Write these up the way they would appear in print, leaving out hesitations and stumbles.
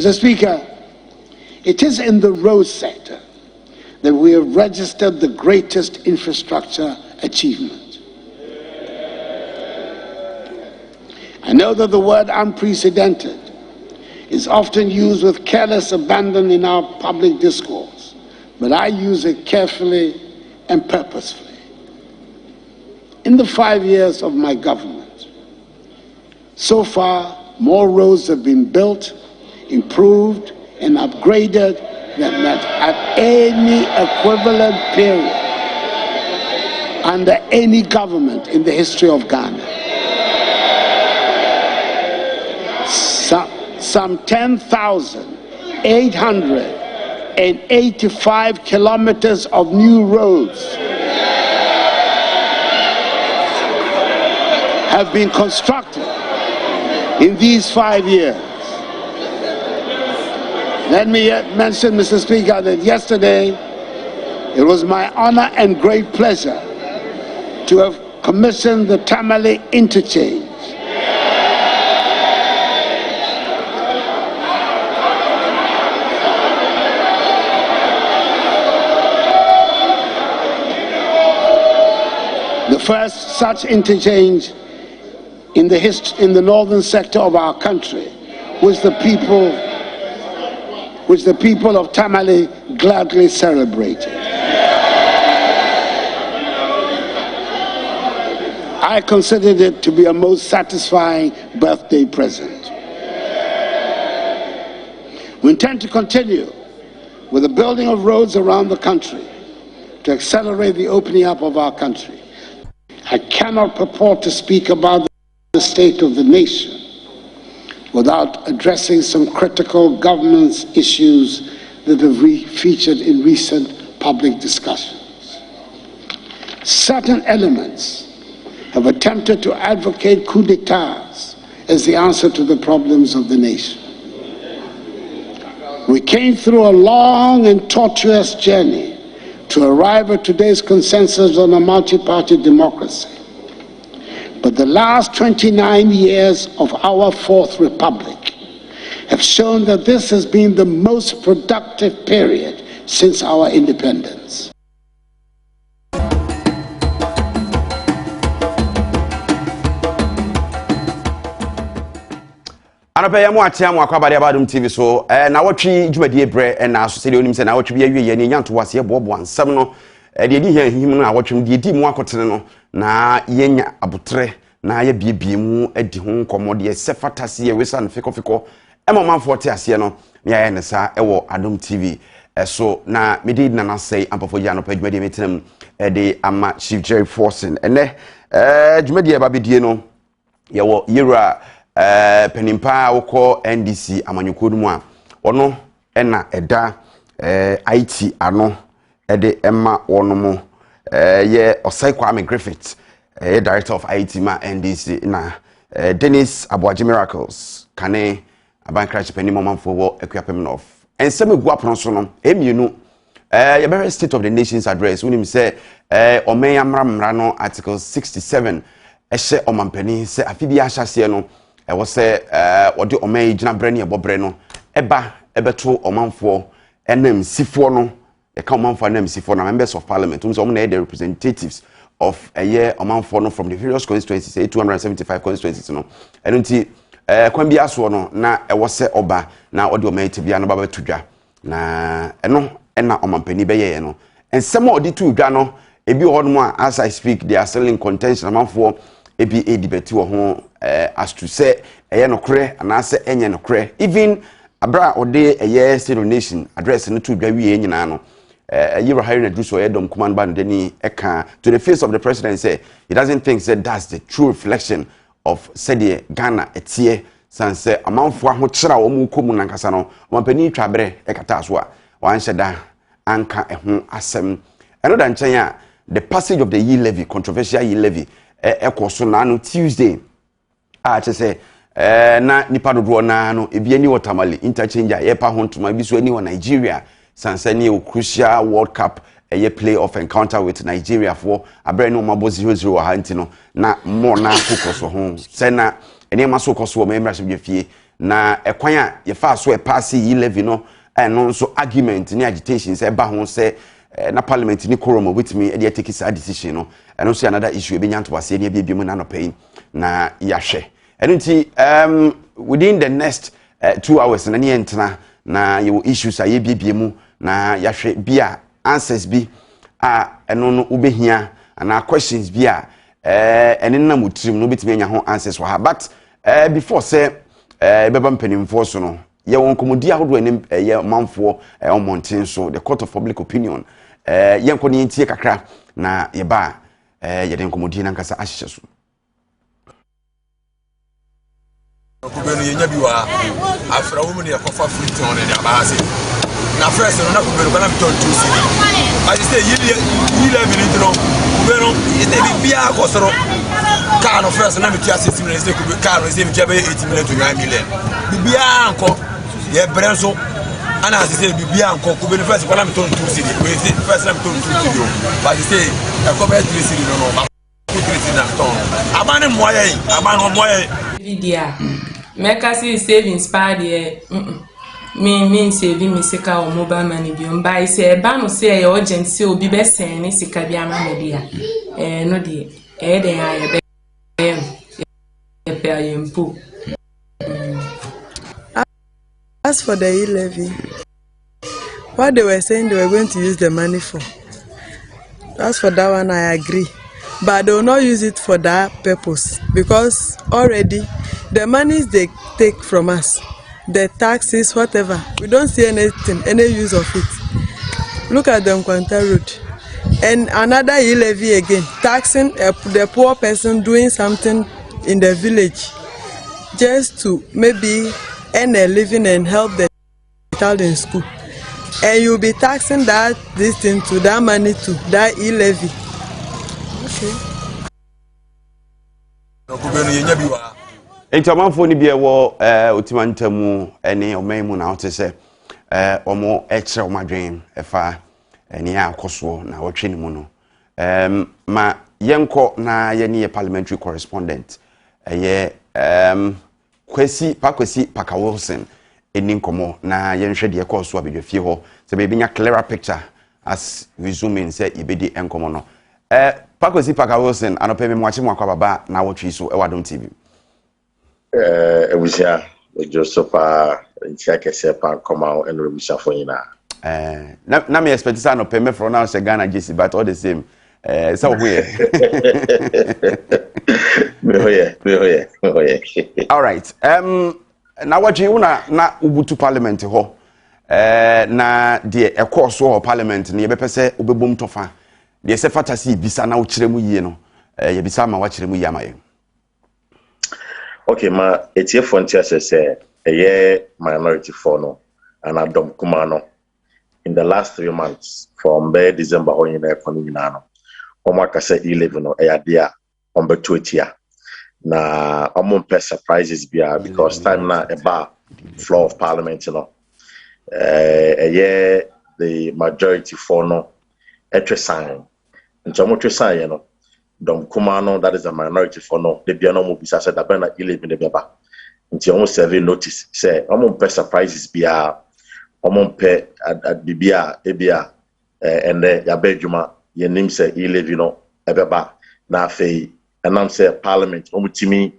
Mr. Speaker, it is in the road sector that we have registered the greatest infrastructure achievement. I know that the word unprecedented is often used with careless abandon in our public discourse, but I use it carefully and purposefully. In the 5 years of my government, so far, more roads have been built, improved, and upgraded than at any equivalent period under any government in the history of Ghana. Some 10,885 kilometers of new roads have been constructed in these 5 years. Let me mention, Mr. Speaker, that yesterday it was my honor and great pleasure to have commissioned the Tamale interchange. The first such interchange in the northern sector of our country, which the people of Tamale gladly celebrated. I considered it to be a most satisfying birthday present. We intend to continue with the building of roads around the country to accelerate the opening up of our country. I cannot purport to speak about the state of the nation without addressing some critical governance issues that have featured in recent public discussions. Certain elements have attempted to advocate coups d'etats as the answer to the problems of the nation. We came through a long and tortuous journey to arrive at today's consensus on a multi-party democracy. But the last 29 years of our Fourth Republic have shown that this has been the most productive period since our independence. Anapaya mu atia mu akwabade Adom TV so Nnawotwi dwumadie bre na so sede onim se Nnawotwi bi awie ye ne nyanto wase bobo ansam no de di him no Nnawotwi de di mu akotene no na yenya abotre na ya biebie mu adi ho nkomo de sefatase ye wesan fikofiko manfo te ase no me ya ne sa ewo Adom TV so na medi na na sei ampafo ya no pa dwumadie metenam de ama Chief Jerry Forson ene dwumadie ba bedie no ye wo yera penimpa woko NDC amanyukodu mu a ono ena eda IT ano ede emma ono mu ye Osai Kwame Griffith director of IT ma NDC na Dennis Abuaji Miracles kane abankrach penimo manfo wo ekwapem no ensem egu apono so no emienu ye be state of the nation's address unim say omen amra no article 67 ehye omampani se afidi ahyase no was odi omai gina bre ne ebobre no ebeto omanfo enem sifo no e ka omanfo enem sifo na members of parliament so na the representatives of a year omanfo no from the various constituencies 275 constituencies no enunti kwan bi aso no na ewose oba na odi omai tibia no baba tudwa na eno na omampani be ye no ensem odi tudwa no ebi ho no as I speak they are still in contention omanfo ebi debate wo ho as to say eye nokre anase enye nokre even abra ode eye state of nation address no to dwa wie nyina no yiro hiring adruso Edom command band deni eka to the face of the president say he doesn't think that that's the true reflection of said Ghana etie sanse amanfo aho kira wo mu komu nankasa no ompani twabere ekata so a wan hyeda anka eho asem eno da nchen a the passage of the Yi levy controversial Yi levy ekoso na no Tuesday a chese na nipa dodo na no ebi ani watermali interchange ye pa hontoma bi so ani wa Nigeria sansani o crucial World Cup ye play off encounter with Nigeria for abre no mabo 0-0 ha ntino na mo na kokoso ho se na ene ma so koso o memra so fie na ekwan a ye fa so e pass yi levy no no so argument ni agitation say ba ho say na parliament ni quorum witimi e dey take this decision no eno so another issue e be nyanto ase ne bia mu na no pay na yahwe eno nti within the next 2 hours na ne entena na ye issues a ye bia mu na yahwe bia answers bi a eno no ubehia na questions bi a ene na mutrim no bitimi anya ho answers wa but before say beba mpanimfo so no ye won komodi ahodo anim ye manfo omonten so the court of public opinion ye nkoni ntie kakra na ye ba ye den komodi na nkasa ahyehyɛ so kubenu yenya biwa afra wo mu ne yakofa friton ne abase na first no na kubenu kana biton 2 cedi I say yi le minute no kubenu ite bibia akosoro car no first na metia 6 minutes kubenu car no say metia be 8 minutes to 9 million bibia anko ye brenso ana say bibia anko kubenu first kana biton 2 cedi we say first na biton 2 cedi but say akoba 3 cedi no ba 3 cedi na ton abane moye Vidia. Mekasi savings pa de me saving me sika o mobile money bi on buy say ba no say e urgent say obi be sen ni sika bi ama me dia no de den aye be e pe ayempo. As for the e-levy, what they were saying they were going to use the money for, as for that one I agree, but they will not use it for that purpose because already the monies they take from us, the taxes, whatever, we don't see anything, any use of it. Look at the Nkwanta Road. And another e-levy again, taxing the poor person doing something in the village just to maybe earn a living and help the child in school. And you'll be taxing this thing to that money to that e-levy. Okay. Entamanfo ni bia wo otimantamu ene omanmu na wote se omo ekire omadwen efa ene akoso na wotwe ni mu no ma yenko na ye ne parliamentary correspondent ye kwesi Paka Wilson eni nkomo na yenhwe de ekoso abedwafie ho se be nya clearer picture as we zoom in say ibedi enkomo no Paka Wilson anope me mwachi mwakwa baba na wotwe so Adom TV. Ewusia Josepha ntiake sepa koma and rebusha for yina na me expect say no pay me from now say Ghana JC but all the same so here me hoye all right Nnawotwi una na ubutu parliament ho na de ekọ so ho parliament na ye be pese obebom tofa de se fatasi bisa na wo kiremu yie no ye bisa ma wa kiremu yie amaye. Okay, ma etie fontia say minority for no and Adom Kumano in the last 3 months from December on in economy no. Omaka say 11 no dia on be 20 na omon surprises bia because time na eba floor of parliament no. The majority for no etre sign. Ntomo tre sign no. Adom Kumano, that is a minority for no. The Biano Mobisa said that Bena 11 the Baba. Until almost 7 notice. Say, I'm pe surprises bia, I'm pe at Bibia, Ebia, and Yabejuma, your name say 11 no, Ebeba, na fe, and I'm say Parliament, Omutimi,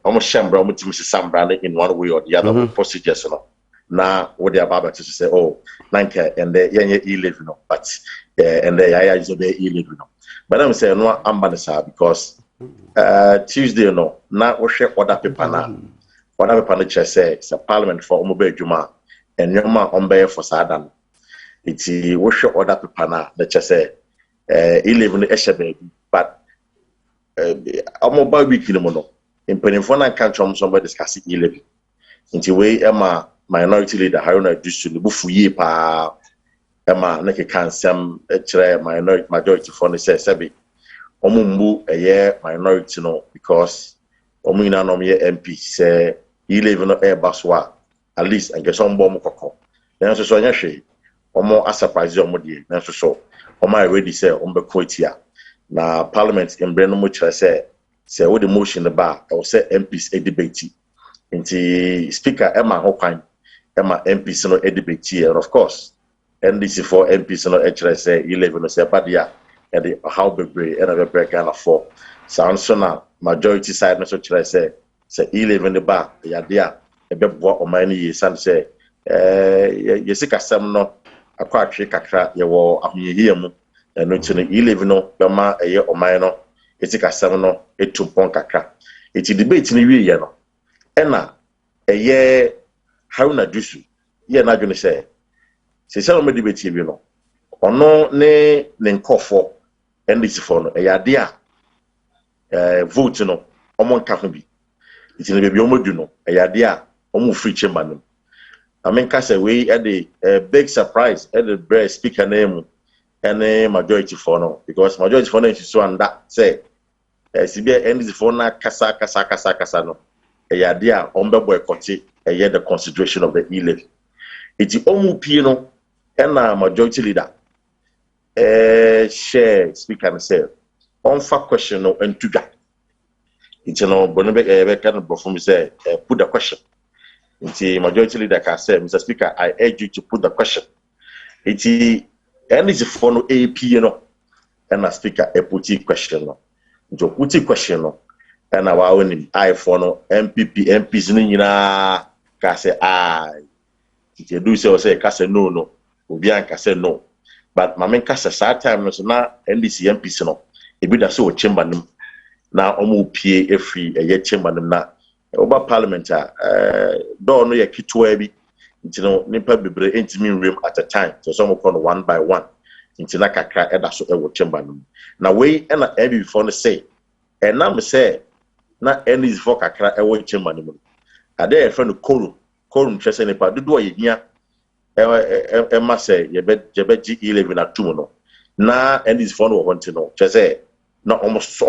almost Shambra, Omutimi Sambra in one way or the other procedures. No. Now, what they are about to say, oh, 9 and the 11 no, but and the Yaya is obey 11 no. But I'm saying no ambanisa because Tuesday no na we share other paper na say it's a parliament for omobe juma and nyoma ombe for sadan iti we share other paper na the say 11 eshebe but omoba week no no in penifo na kan chom somebody discuss 11 iti we ema minority leader Haruna Dusu bufu yi pa ema na ke kansam kire majority for say sebi omumbu minority no because omina no me MP say 11 no baswa at least and get some bomb kokko na so nya hwe omo a surprise omo die na so omo already say ombe koitia na parliament embre no mo kire say we the motion the bar or say MPs a debate nti speaker Emma Hokwan Emma MPs no debate here, and of course NDC for MPs no actually say 11 no say badia and the how bebre and a break and for sounds so now majority side no so actually say 11 the bar ya dia e be bo o man yi san say yesika sam no akwa atwe kakra ye wo ahoyehia mu no chine 11 no be ma eye o man no yesika sam no etumpon kakra iti debate ni wie ye no ena eye Haruna Dusu ye na dwene say se no me debate bi no ono ne nkofo NDC for no ade a vote no omo nka ho bi iti ne bebi omo du no ade a omo free chamber no amenka say we at the big surprise at the breast speaker name and majority for no because majority for no is so and that say CBA NDC for na kasa no ade a ombe boycott the consideration of the E-levy. It's omu pie no and majority leader share speak and say on fact question no and tuga. It's no bonebe kind of perform say put the question. It's majority leader can say Mr. Speaker, I urge you to put the question. It's and it's for no AP no and a speaker a put question no. Into put question no and our own I for no MPs ni na ka say I if you do say ka say no obi an ka say no but mamen ka say that time no so na NDC MPs no e bi da so chamber nim na omo pie efri eye chamber nim na oba parliament door no ye kitwa bi ntino nipa bebre entimi room at a time so some call one by one ntina kakra eda so e wo chamber nim na we e na e before no say e na me say na NDC for kakra e wo chamber nim ade e friend korum twese ne pa dodo ye hia e ma say ye be G11 na tumo no na NDC for no want no twese na almost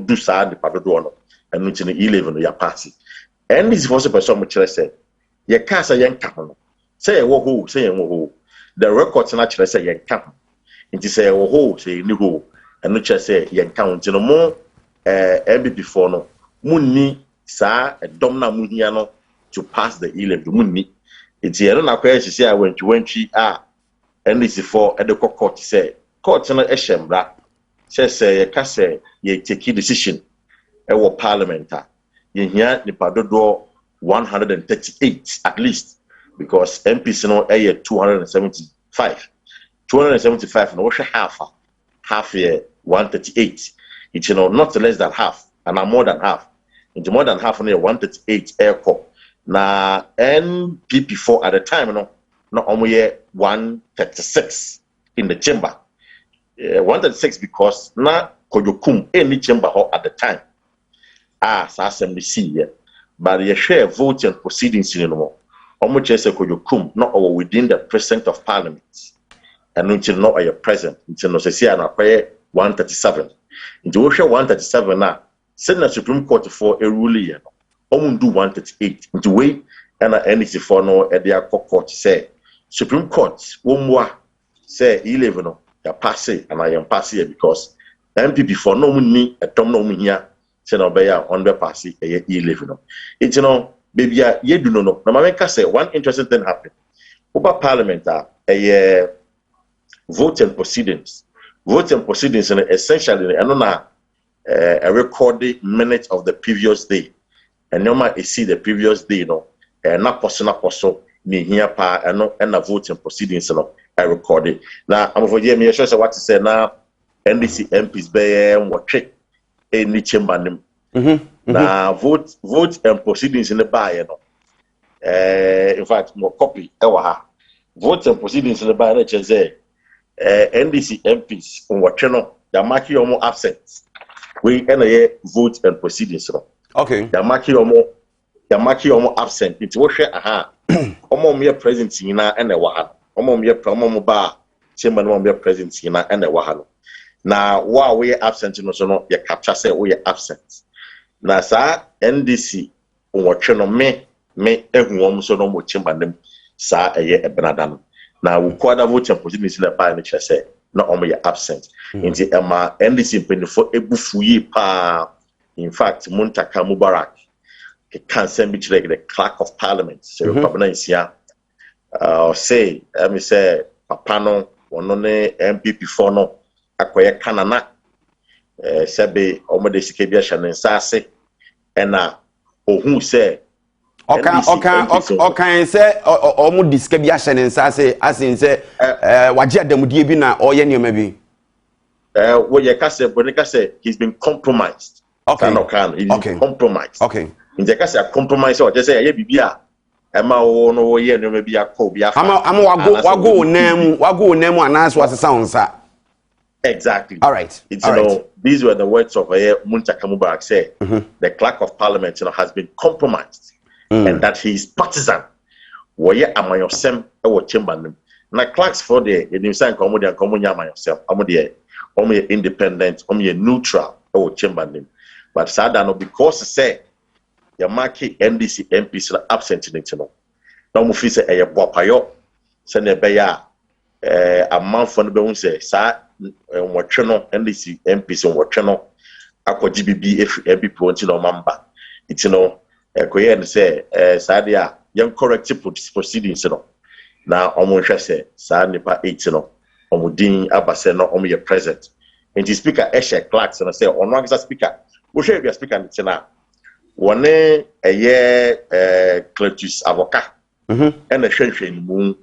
do sa de pa dodo no enu tine 11 no ya pass NDC for person mo kire say ye ka say ye nka no say ye wo ho say ye wo ho the record na kire say ye nka nti say ye wo ho say ni ho enu kire say ye nka ntino mo MBP for no munni sa dom na mu hia no to pass the E-levy munni iti ere na kwa hye a wantwi NDC for e de court say court no e hyembra say ye ka say ye take decision e wo parliament ye hia nipa dodo 138 at least because MPs no e 275 no we half year 138 it's not less than half and more than half into more than half no 138 aircore na NPP4 at the time no omo 136 in the chamber 136 because na kojokum any chamber at the time sa assembly see but you share vote and proceedings in no more omo chese kojokum no within the precinct of parliament and until no are present until no say na 137 into we share 137 na send the Supreme Court for a ruling do 138 into way and NDC for no at their court say Supreme Court one say 11 no ya pass and I am pass here because MPP for no money a tom no here say no be ya on be pass 11 no it's baby ye do no na make say one interesting thing happen over parliament a vote and proceedings and essentially a recorded minute of the previous day and no man see the previous day no na poso ni here pa and a vote and proceedings no I recorded now I'm for me sure what to say now NDC MPs be what check any chamber nim now vote and proceedings in the buy no in fact more copy vote and proceedings in the buy let's say NDC MPs on what channel they mark you more absent we vote and proceedings no okay they mark you more absent it's what share omo me present na and omo me ba chamber no me present na and na wa we absent no so no you capture say we absent na sa NDC on what channel me ehun so no mo chamber nem sa ebenada na we quarter vote and proceedings in the buy no say na omo ye absent nti ema NDC penifo ebufu yi pa in fact Muntaka Mubarak can't send me to the clerk of parliament. So Pabana say, me say, Papano, one MPP for no, akoye kanana, sebe, omode sikebia shanen sase, and who say, okay, say, omu diskebia shanen sase, as in say, wajia demudie bi na oye ni maybe. What you can say, Bonica say, he's been compromised. Okay. He's been compromised. Okay. In the case of compromise, or just say, yeah, Bibia. Emma, oh, no, yeah, no, maybe a cobia. Wago name, and as was a sound, sir. Exactly. All right. It's, you know, these were the words of Muntaka Mubarak said. The clerk of parliament, you know, has been compromised, and that he is partisan. Where am I yourself? Or chamberlain. Now, clerks for the Nimsan Commody and Commonia myself. I'm independent, I'm neutral, or chamberlain. But Sadano, because say, your market NDC MPs are absent in it. No more fees a bopayo, send a beya a month on the bone say, Sa, what channel NDC MPs on what channel, Aqua GBB if every point in Mamba. It's a Koyan say, Sadia, young corrective proceedings. Now, almost say, Sa Nipa 8, Omudin Abaseno, Omi present. And the speaker, Eshe Clarks, and I say, on one speaker, we should be a speaker in Tina. One a year, Cletus avocat, and a shame in the moon.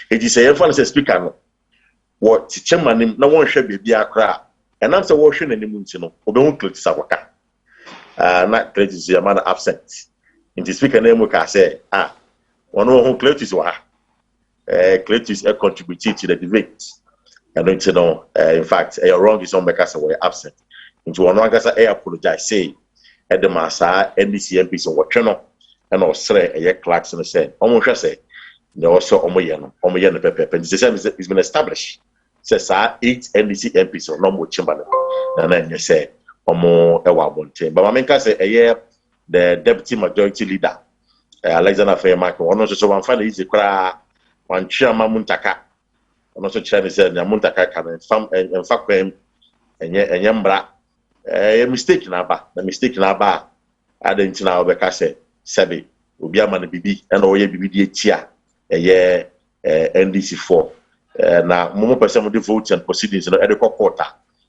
It is a fun speaker. What chairman, no one should be a crowd. And I'm so washing in the moon, Obon Cletus avocat. Not Cletus, your man absent. In the speaker name, we can say, one who Cletus were. Cletus contributed to the debate. And in fact, wrong is on because we're absent. Into one because I apologize, say, at the Massa, NDC MPs on what channel, and also a clerks and said, almost say, no, also Omoyan, Pepper, and the system has been established. Says 8 NDC MPs or no more chamber. And then you say, Omo, a one team. But I mean, say a year, the deputy majority leader, Alexander Fairmark, one also one final easy cry, one chairman Muntaka. And also Chinese said, Muntaka can and fuck him and Yambra. A mistake in Abba, the mistake in Abba. I didn't know because Sabi, Ubiaman BB, and Oye BB Chia, a year NDC4. Now, more person of the votes and proceedings in the edible quarter.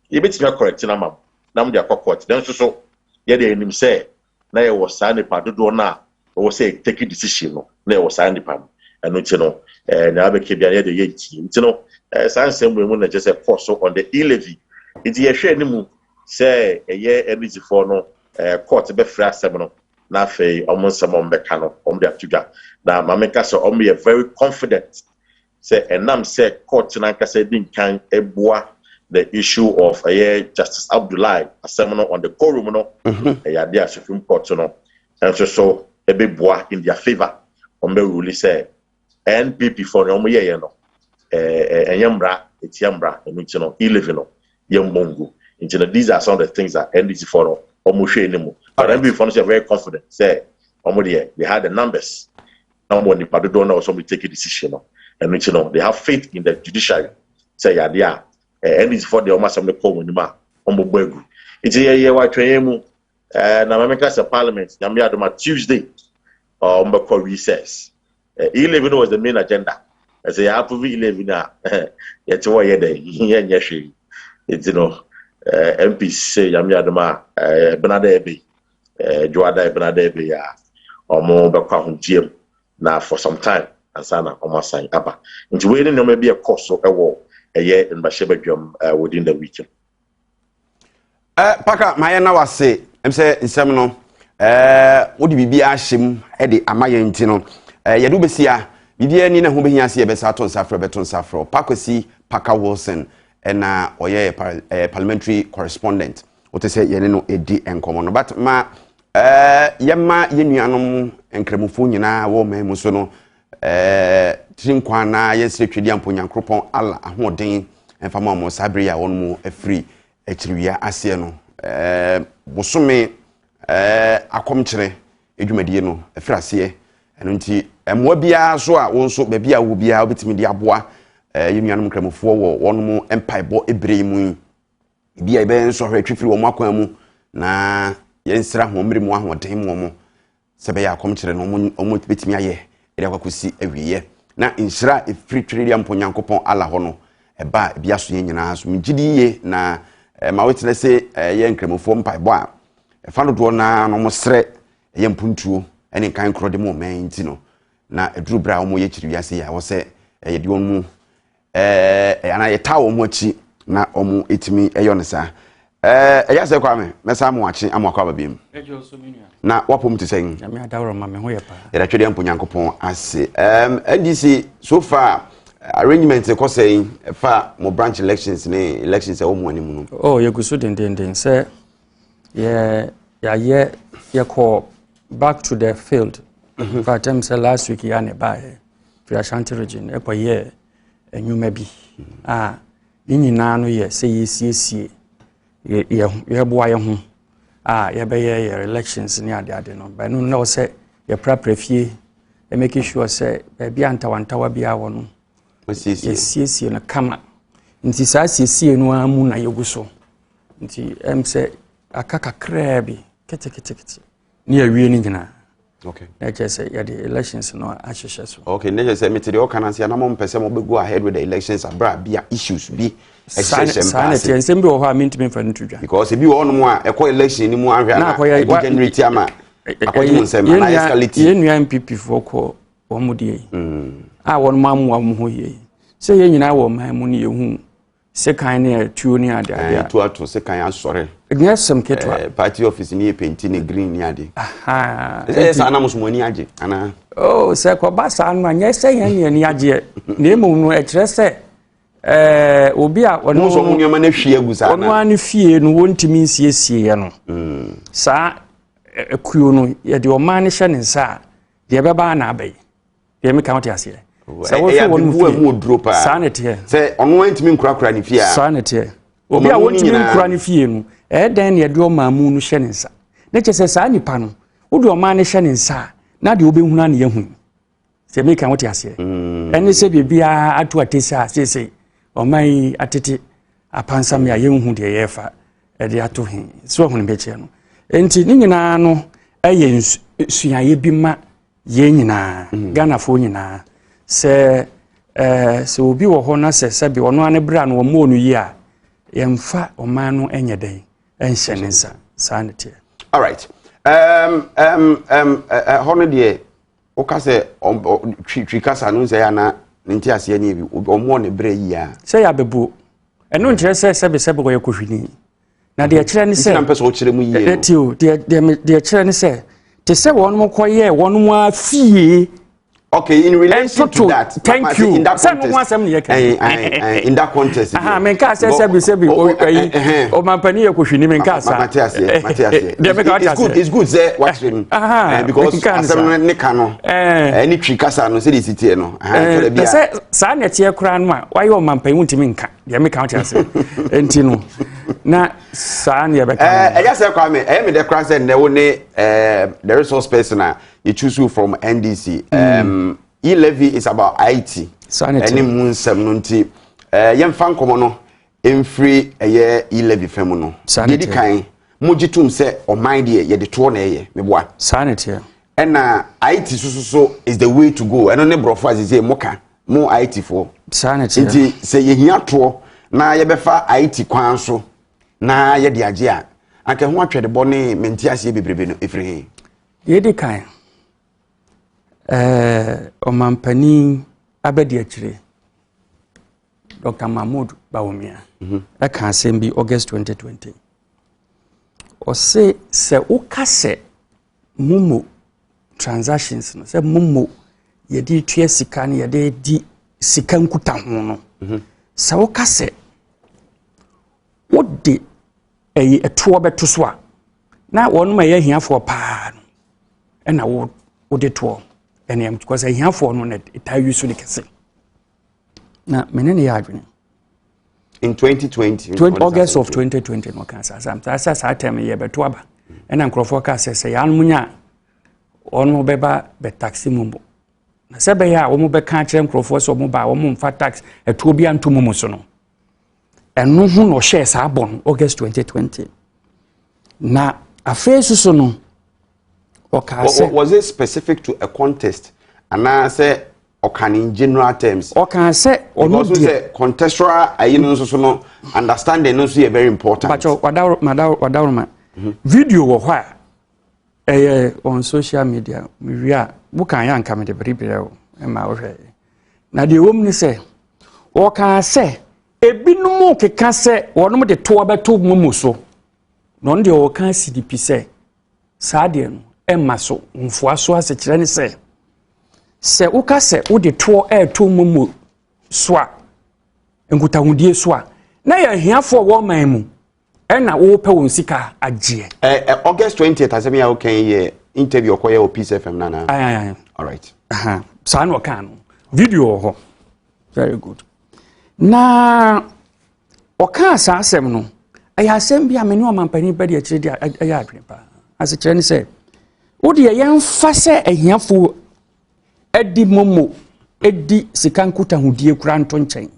You bet me correct in a mum. Nam dia court. Then so, yet they him say, Nay was signed a part to do now, or say, take a decision. Nay was signed a pan, and not and I became the other year. Science and women just a force on the e-levy. It's a shame. Say a year energy for no court be free seminal na fe almost some mechano their tuga. Now mameka so a very confident say and nam say court nanka say didn't can the issue of a year Justice Abdullahi a seminal on the quorum no a Supreme Court no and so a big bois in their favor on the rule say NPP for no year no yambra it's yambra and 11 yambongo. These are some of the things that NDC for almost anymore. But MPP for are very confident. Say, they had the numbers. Now when the party don't know somebody take a decision, and they have faith in the judiciary. Say, yeah, NDC for the almost some the call when you ma Ombobegu. It's a year why train now America's parliament. Yamia Tuesday or Ombako recess. 11 was the main agenda. I say, I have to be 11 now. Yet why it's MPs say Yamiadama Benadebe, Joada Benadebe, or more Bakahum now for some time, and Sana almost saying Abba. Into waiting, there may be a course of a war a year in Bashebajum within the weekend. Paka, my now say, I'm saying in Seminole, would you be ashim, Eddie, Amayantino, Yadubesia, Vivian Nina Hubiasi, Besaton Safra, Beton Safro, Pacosi, Paka Wilson. And oye parliamentary correspondent. What to say, no edi and common. But ma yama yenuanom enkremufo nyina wo me muso no trinkwana yesretwedi amponyankropon ala ahoden emfama mo sabria won mu afri akiriwia ase no bosome akomkyere edwumadie no afri ase eno nti emwa bia so a won so ba bia wo bia obetimi di aboa yenuanom kremufo wo won mu empaibo ebremu bia ibe nso hwetwifiri wo makwan mu na yensra ho mmere mu ahoden mu sebe ya komkyere no omo betimi aye ede akwakosi awiye na inshira efiri twere ampo Nyankopon ala ho no eba bia so nyina so mgidiye na ma wetene se ye nkremofo mpaebo a fa no do na no mo sre ye mpuntuo ene kan kro de mo menti no na eduru bra omo ye kiri wiase ya wo se ye de onu ana ye tawo mo achi na omo etimi eyo sa eya se kwa me mesa mo achi amakwa babiem na wapom te sen ya me adawro ma me ho ye pa ya twede ampo Nyankopon ase NDC so far arrangement ko say fa mo branch elections ne elections e wo mo animu no oh ye gusu den say ye call back to the field for them say last week ya ne ba for Ashanti region e ko ye enwuma bi nyina no ye say yesiesie ye boa ye ho ye be ye elections ni ade no but no know say ye prepare fie e make sure say be antawantawa bia wo no siesie na kama nti saa siesie no amu na yeguso nti say akaka krabi kete ni awie ni nyina okay na je say ya the elections no ahyehyɛ so okay na je say me tiri o kana se na mo mpese mo be go ahead with the elections abra bia issues bi sanity and sembi wo ha mintimi fa ntudwa because ebi wo no mo a ekọ election ni mu ahwa na e generate ama akoji nsem na escalate ye nua MPP fo ko wo mo die won mamu ho ye se ye nyina wo man mu ne yehu se kan ne tuo ni ade to se kan asore nyesem ketwa party office ni painting ne green ni ade se na musumani age ana se ko ba sa no nyese yan ni age na emu no e kire se obi a ono so nyoma na hwie agusa ono an fie no wontimi nsiesie ye no sa akuo no ye de o man ne hye ne nsa de be ba na abai de me count ase sa wo so won mu odro pa sanity se ono antimi nkura ne fie a sanity obi a wontimi nkura ne fie no den ne de o mamu no hye ne nsa ne kyese sa nipa no wo de o man ne hye ne nsa na de obehuna ne yehu se me count ase ene se bibia atu atesa sese o mai atete apansam ya yehu de yefa de ato hin so hunu beche no enti ni nyina no eye suaye bi ma ye nyina Ghana fo nyina se obi wo ho na se bi ono ane bra no wo mo no yi a yemfa o man no enye den enhye ne nsa sanity all right hono de o ka se twi kasa no se ya na nti ase ni bi o mo ne bra yi a se ya bebu eno nkire se go ye kohwini na de kire ne se na mpese o kire mu yi de kire ne se te se won mo koye won mo afie. Okay, in relation to that, thank you. In that context, in that context, men ka say o mampani e kohwini men ka sa. Matthias. It's good say what you because asem ne ka no any twi kasa no say the city no say sa na tie kura no a why o mampani wuntimi nka de me count ase enti no na sa na be ka I just say kwa me me de kura say ne wo ne the resource person you choose you from NDC E-levy is about IT any moon sem no nti yem fan komo no emfree e-levy fam no yedi kan mogitum se o mind de ye de to na ye meboa sanity na IT so is the way to go eno ne brofo azeze moka mo IT for sanity nti se ye hia to na ye befa IT kwan so na ye de age a anka ho atwede bo ne menti ase bebrebe no efri yedi kan omampani abedi akire Dr. Mahmoud Bawumia aka asembi August 2020 o se ukase mumu transactions no se mumu yedi tue sika ne yedi di sika nkuta ho no se ukase wodi eto beto so a na wonu ma ye hiafo pa no na wodi to and because I have for no tell you so they can say. Now, many adwene. In 2020, August of 2020, no cancer. Sometimes I tell me, but to aba. And I'm Crawford say, Almunya, on mobile, but taxi mumbo. Sabaya, or mobile can't Crawford or mobile, or moon fat tax, a Tobian to Momosono. And no one or shares are born August 2020. Now, a face so no. Was it specific to a contest? And I say, or can in general terms? Or can I say, or not say contextual, understanding is very important. But what video or why on social media, we are book and young coming to prepare and my way. Now the woman say, or can I say, a bit no more can say, or no the 2 about 2 mumuso. None the or can see the piece. Sadian, Emma so, Mfuaso as a Chinese say. Se uka se udi tuo to mumu swa nkuta hundie swa na ya hiafo wo man mu na wo pe won sika agye August 20th asemi ya okay ye interview okoye o Peace FM nana aye all right sa no kan video ho very good na oka sa asem no aya asem bia me no mampani ba de akire dia aya adwen pa as kire ni se udi ye yemfa se ahiafo edi momo edi sikankuta hudie kura nto nchen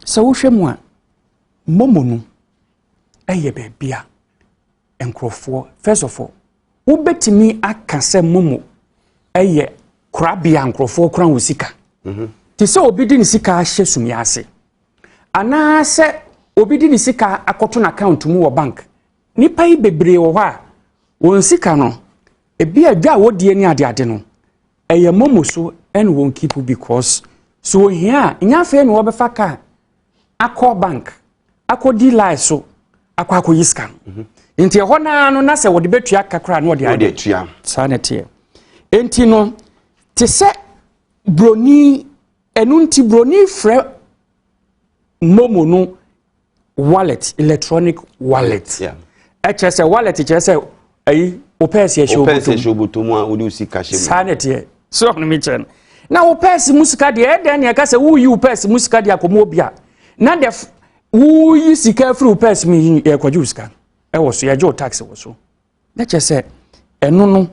so wo hwemu a momo no eye be bia enkrofo first of all wo betimi akase momo eye kura bia enkrofo kura wo sika ti se obi di ni sika ahye sumi ase ana se obi di ni sika akoto na account mu wo bank nipa yi bebre wo ha won sika no ebi adwa wo die ni ade no eye momo so and won't keep because so here nya fe no be faka akọ bank akọ di lie so akọ yiskan enti ho na no na se wo de betua kakra no de ade tua sanete enti no te se broni enunti broni frɛ momo no wallet electronic wallet HSS wallet HSS ayi opese shobutumu a odi usika shemu sanete so no me chen na opese musika de eden ya ka se wo yi opese musika de akomo bia na de wo yi sika free opese mi e kwaje usika e wo so ya jo tax wo so na che se eno no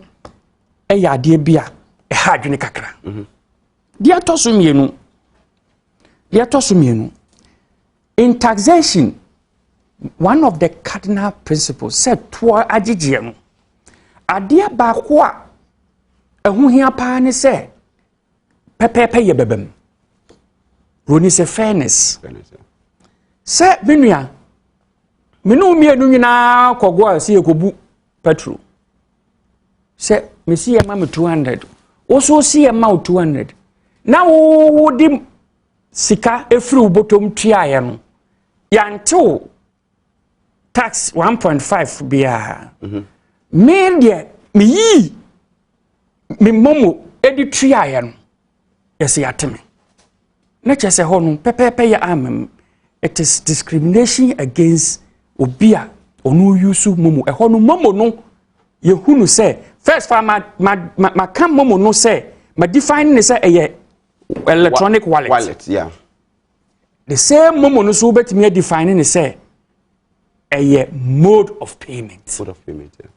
e ya de bia e ha adwene kakra dia toso mienu in taxation one of the cardinal principles said to agigye no ade ba ko a ehu hia pa ne se pepepe ye bebem roni se fairness se menua menu mienu nyina kogo a se ekobu petrol se mesi ye ma 200 oso si ye ma 200 na wo di sika efri ubotom tua ye no yanto tax 1.5 bia me de me yi me momo edi tua ye no yes yateme na chese ho no pepepe ya amem it is discrimination against obia onu yusu momo ho no momo no ye hunu say first for ma kan momo no say ma define ne say electronic wallet yeah the same momo no so betimi define ne say mode of payment yeah.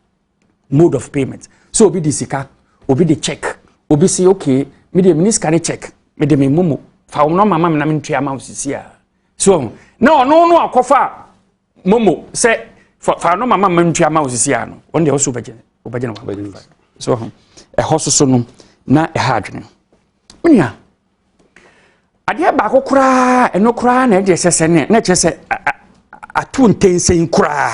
Mode of payment so obi di sika obi di check obi say okay me dey minister check me dey me momo fa no mama me na me ntua ma osisi a so no akofa momo say fa no mama me ntua ma osisi a no on dey also obeje no so hoso no na hadwene unia ade ba kokura eno kura na dey sese ne na chese atu ntensen kura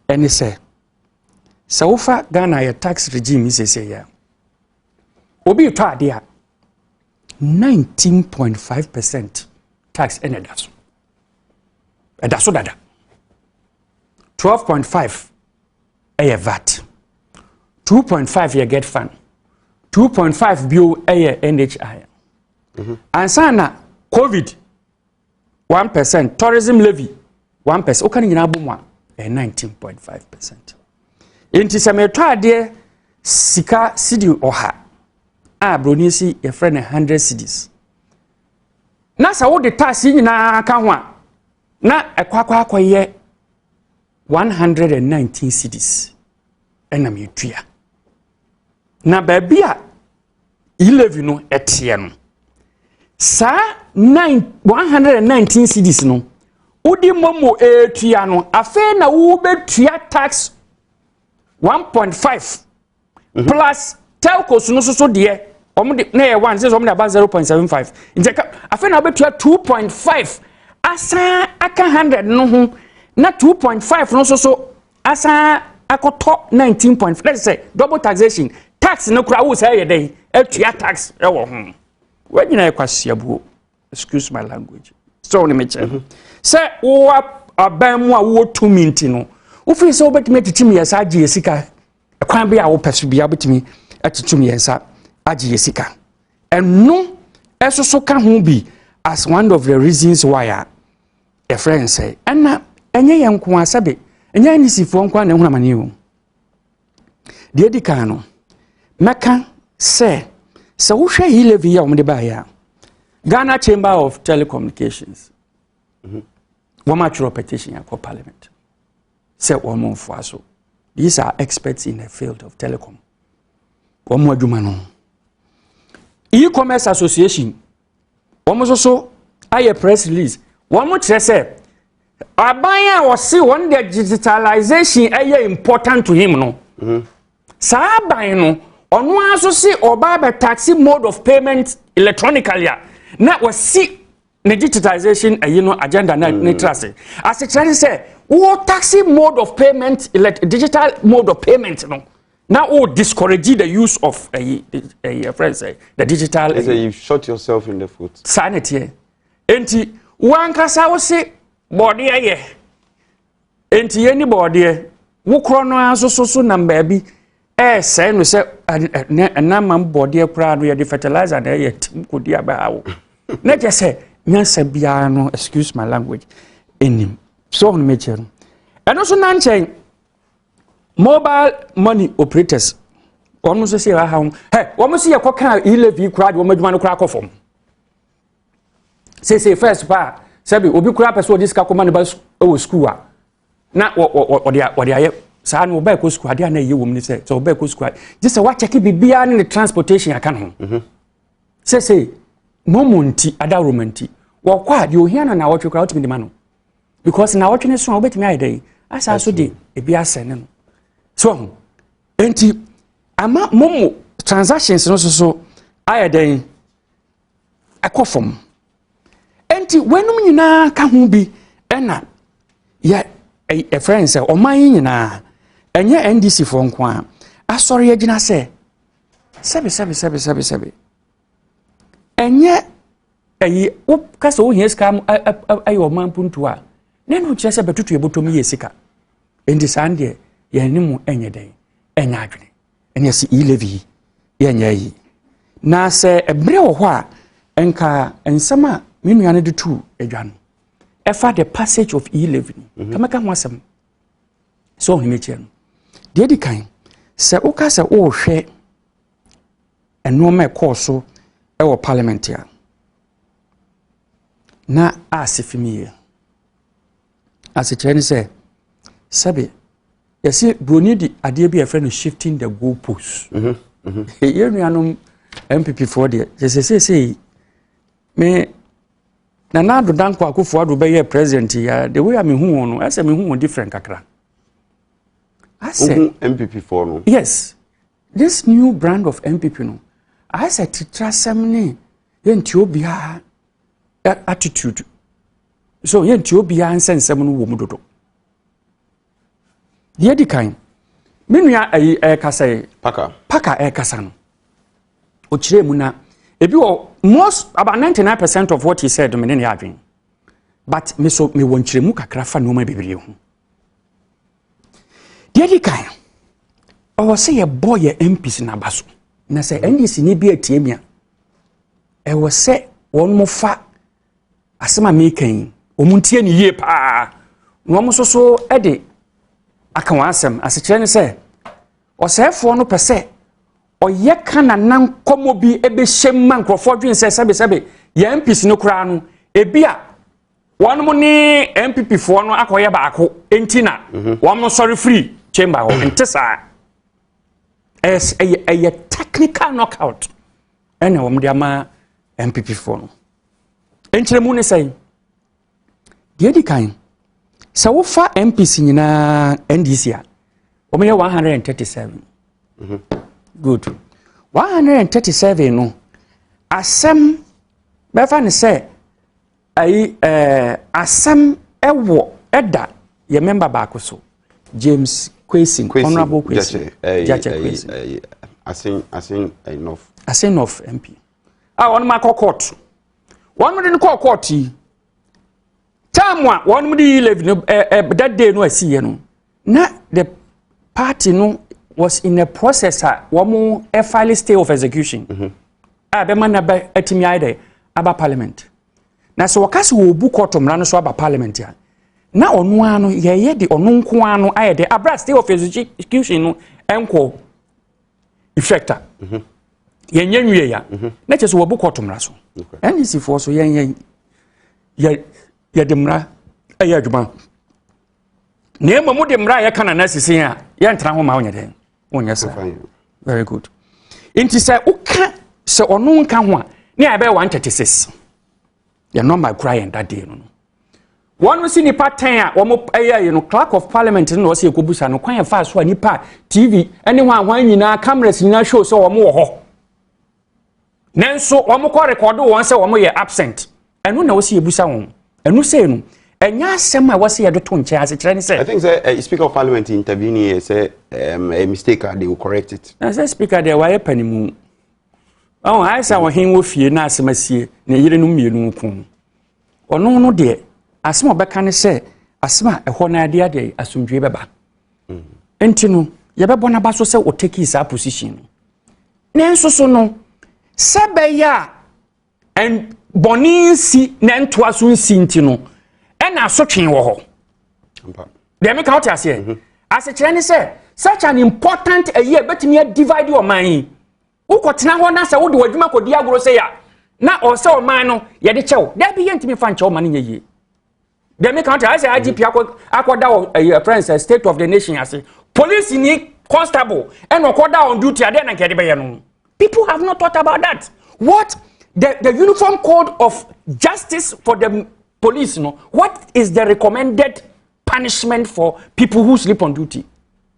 eni say Saufa Ghana ya tax regime is ya. Obi to ade 19.5% tax enedaso. Edaso dada. 12.5 VAT. 2.5 ye get fund. 2.5 bio NHI. Ansana COVID 1%, tourism levy 1%. Okani nyina bomwa 19.5%. Inti semeto ade sika cedi oha a broni si ye frɛ 100 cedis na sa wo de tax nyina ka ho a na ekwakwa ye 119 cedis ena metua na babia 11 no etie no sa 119 cedis no udi momo etua no afa na wo betua tax 1.5 plus telcos no so de omo de na 1 says omo about 0.75 injeka afa na obetua 2.5 asa aka 100 no ho na 2.5 no so asa akoto 19.5 let's say double taxation tax no kura wo say yedey atua tax e wo ho wanyina ekwasiabuo excuse my language so ne meche say wo abamu a wo tuminti no wo fi say obetimi atitimi yesa agi esika kwan bia wo peso bia obetimi atitimi yesa agi esika eno esoso ka ho bi as one of the reasons why a friend say na enye yenko asabe enye ni sifo nko na hunamane o de edika no meka say so wo hwe yi levi ya omde ba ya Ghana Chamber of Telecommunications Wama petition for Parliament say woman for so these are experts in the field of telecom womo adwuma no e-commerce association womo so aye press release womo kire say aban a wo se won the digitalization aye important to him no sa aban no ono aso se oba be taxi mode of payment electronically na wo see the digitization agenda na trust as it say wo taxi mode of payment digital mode of payment no now wo discourage the use of friends the digital you shot yourself in the foot sanity enti wankasa wo se body aye enti anybody wo kro no aso so number bi say no say na man body kra no ye fertilizer na ye tim kodi abawo na je say nyansa bia no excuse my language enim so on meche no eno so nanchen mobile money operators omo so say ha omo so ye koka e-levy kra de omo adwuma no kra kofom say first pa sabi obi kra person odi ska koma ne ba o school a na odi aye sa no ba ko school ade na ye wom ni say so ba ko school just say wa check bibia ne transportation aka no say momonti ada romanti wo kwa de ohia na Nnawotwi kra otimi de ma no because Nnawotwi ne so obetimi ayedai asa so de ebi asene no so enti ama momo transactions no so ayedai akofom enti wenum nyina ka ho bi ena ya a friend say o man nyina enye NDC fo nko a asori agina say sebe enye wo kasa wo hieska ayo man puntu a nenu kire se betutu ebotom yesika endi sande ye nimu enye den enya adwene enya si e-levy enya yi na se ebre wo ho a enka ensama menuane de tu edwan efa the passage of e-levy kama ka ho asem so himi kire no de di kan se wo kasa wo hwe eno ma ekoso ewo parliament ya na asifimiye asicheni say sabe yesi broni di ade bi afre no shifting the goalposts yenuanom MPP for there say me na do danko akufo ado be ye president ya the way me hu no ase me hu different kakra ase MPP for no yes this new brand of MPP no ase titrasem ne yenti obia attitude so yenti obia ansensem no wo mudodo ye di kan menua kasa paka kasa no o kire mu na ebi wo most about 99% of what he said me ne adwen but me won kire mu kakra fa no ma bebere hu ye di kan o se ye boy ye MPs na baso na se NDC ni bi atiemia e wo se won mo fa asema mekan omuntie ni ye pa no mo so e de aka wasem asekire ne se osefo no pese oye kana nan komo bi ebe hyemma nkrofo dwen se sebe ye MPs no kura no ebi a won mo ni MPP fo no akoye baako entina won mo sorry free chamber ho entesa as a technical knockout ene won de ama MPP fo no enchire mu ne sai de di kan sa wo fa MPs nyina NDC a Omo ye 137. Good. 137 no. Asem befa ne say asem ewo eda ye member baako so. James Kwesi, Honorable Kwesi. Asin enough. Asin enough MP. One ma court. One mo call court. Time one mo dey live that day no asi no. Na the party no was in a process one file stay of execution. Be man na ba atimi aide aba parliament. Na so wakasi wo bu court mra no so aba parliament ya. Na onu anu ye de onu nko anu ayede abra stay of execution no enko effector ye nyanwie ya na cheso wo bu court mra so NDC for so ye de mra aye adwuma na emamu de mra ye kana na sisi a ye ntra ho ma onye den onye sa very good inti say uka se onu nka ho a na be 136 ye normal cry that day no one see nipa 10 a clerk of parliament no say ekobusa no kwan fa so nipa TV anyone nyina cameras nyina show so wo ho nanso wo ko record won say wo ye absent enu na wo say ebusa won enu say no enya asem a wo say do to nche ase kire ni say I think say speaker of parliament intervening here say a mistake they will correct it. Na say speaker there why panimu I say wo hen wo fie na asemasie na yire no mienu ku ono no de asema obeka ne se asema eho na ade asomdwe beba enti no ye bebo na ba so se o take his position nenso so no sebe ya en boninsi na ntoa so nsi enti no e na asotwen wo ho de me ka oti ase ase kire ne se such an important a year betimi divide your mind ukotena ho na se wo de wadwuma kodi agoro se ya na o se o man no ye de chew da bi ye ntimi fa nche o man nye they make country I say IGP akoda friends state of the nation as police ni constable and akoda on duty ade na kede be no people have not thought about that what the uniform code of justice for the police no what is the recommended punishment for people who sleep on duty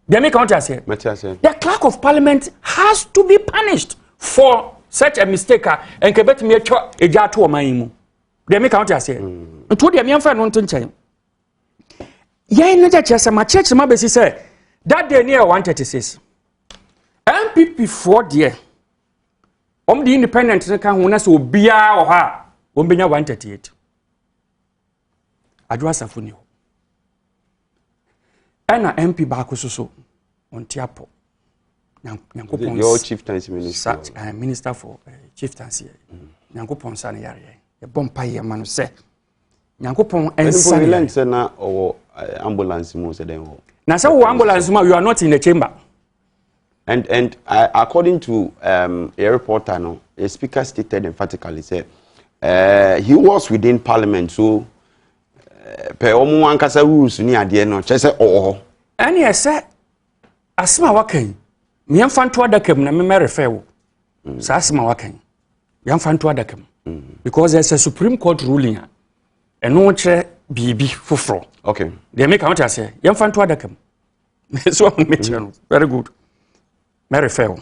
they make country say the clerk of parliament has to be punished for such a mistake and kebet me eja to o man mu they make out say to dey me amfa no nchen yen no church say ma church ma be say that day near 136 MPP for there the independent kan ho na so obia o ha o benya 138 adwa safuni ho ana MP ba ko so ontiapo nyankopon your chieftaincy minister minister for chieftaincy nyankopon sa na yare bompa ye manu se nyankopon ensa say na or ambulance mo say den ho na say wo ambulance ma you are not in the chamber and according to a reporter no a speaker stated emphatically say he was within parliament so pe omo ankasa rules ni ade no che say ho ani ese asema wakan me mfanto adakam na me refer wo sa asema wakan ya mfanto adakam because there's a Supreme Court ruling and no che bibi foforo okay they make out say ya mfanto adakam so very good me refer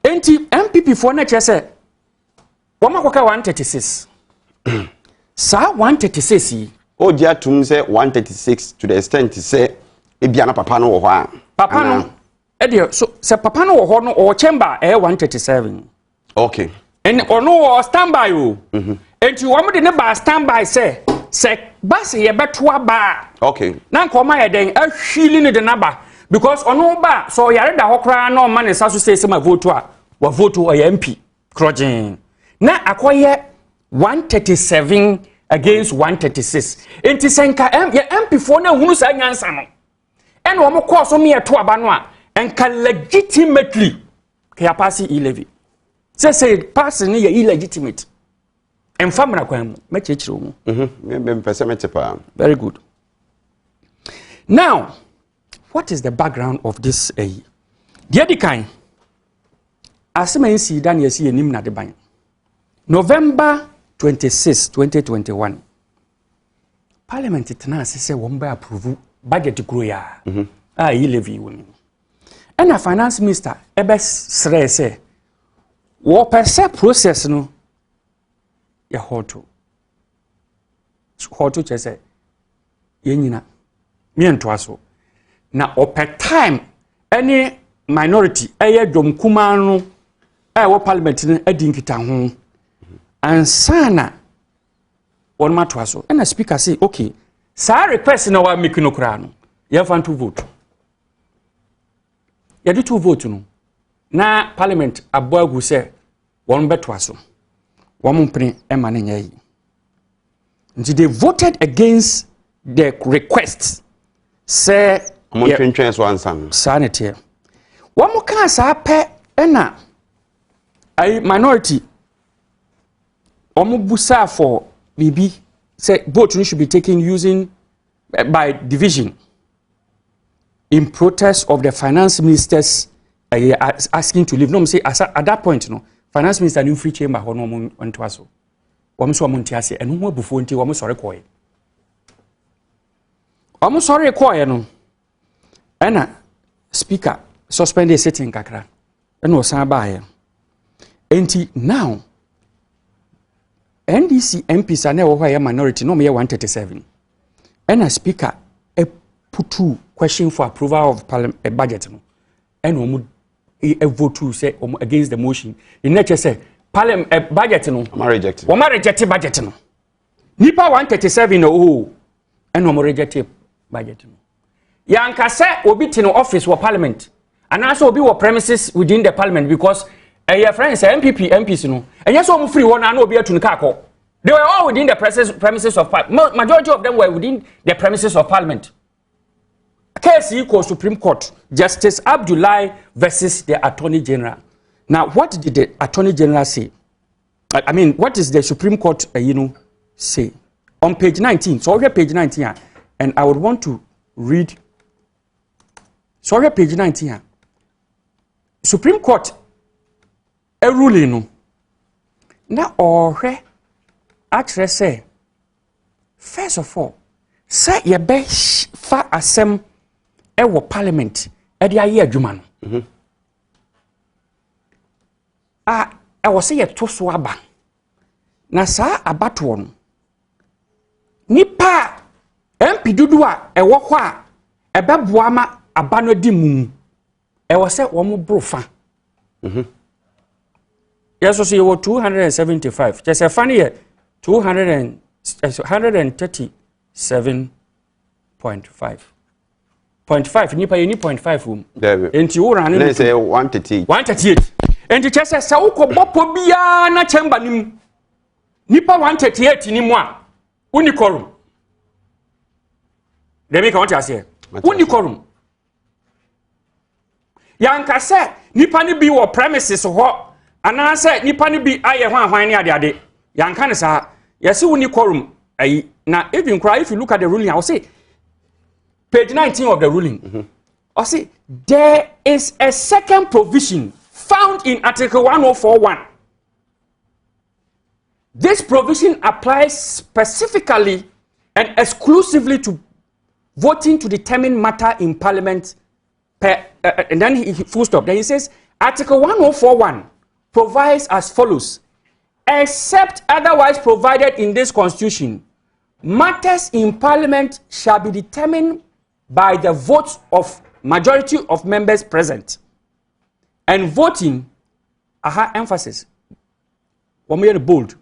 enti MPP for na che say wo makoka 136 sa 136 yi o dia tum say 136 to the extent say ebia na papa no wo ho a papa no e de so say papa no wo ho no o chamber 137 okay and ono standby o enti wo mo de ne ba standby say bus ye beto aba okay na nkoma ye den ahwili ne de naba because ono ba so yare da hokra na o ma ne saso say ma vote a wa vote o MP krojin na akoye 137 against 136 enti senka MP for na hunu sa nyansa no and wo mo course so me to aba no a enka legitimately ka pass e-levy say passing is illegitimate. And family very good. Now, what is the background of this? The other kind, as I see, Daniel see na de bank. November 26, 2021. Parliament itna say won ba approve budget grow ya. a yi levy woni and a finance minister ebe sre say wo perse process no ya hoto chese yenyina me ntoaso na ope time any minority eye dom kuma no wo parliament no adi nkita ho ansana won matoaso and a speaker say okay sa request na wa make no kra no ye fan to vote ye do to vote no na parliament aboagu say won betoaso won mpene e ma ne yi nti they voted against the request say mo twentwen so ansan sanity won kan sa pe na ai minority busa for bibi say vote should be taken using by division in protest of the finance ministers asking to leave. No, say at that point, no, finance minister new free chamber ho no on to aso. Wam so mo ntiase eno ho bufo nti wam sorry koy. Wam sorry koy no. Ena speaker suspend the sitting kakra. Eno san baaye. Enti now NDC MPs are now over minority no me 137. And a speaker put two question for approval of parliament budget no. And a vote to say against the motion. In nature say parliament budget no. Am rejected. Wama reject budget no. Nipa 137 no. And wama reject budget no. Yanka say obi tino office for parliament. And also obi were premises within the parliament because your friends MPs no. And yes, all free one and no be to Nkako. They were all within the premises of parliament. Majority of them were within the premises of parliament. Case equals Supreme Court. Justice Abdullahi versus the Attorney General. Now, what did the Attorney General say? I mean, what does the Supreme Court, say? On page 19. So, here page 19. And I would want to read. So, here page 19. Supreme Court a ruling no na orhe actually say first of all say ye be fa asem e wo parliament e de aye adwuma no e wo say ye to so aba na sa abato no nipa MP dudu a e wo ho a e beboa ma aba no di mu e wo say wo mo brofa yes, so you were 275. Just a funny 137.5. 0.5. Nipa you need 0.5 room. And you run. Let's say 138. 138. And the chest says, "Sauko bopo biya na chamber nim. Nipa 138 ni mwa. Unikorum. They make what I say. Unikorum. Yanka say nipa ni bi wo premises ho. And I said, Nipani be I one ade. Yankan sa, yes, uni quorum. Now, even cry if you look at the ruling, I'll say, page 19 of the ruling. I'll say, there is a second provision found in Article 1041. This provision applies specifically and exclusively to voting to determine matter in Parliament. And then he full stop. Then he says, Article 1041. provides as follows: except otherwise provided in this constitution, matters in parliament shall be determined by the votes of majority of members present. And voting, emphasis, bold,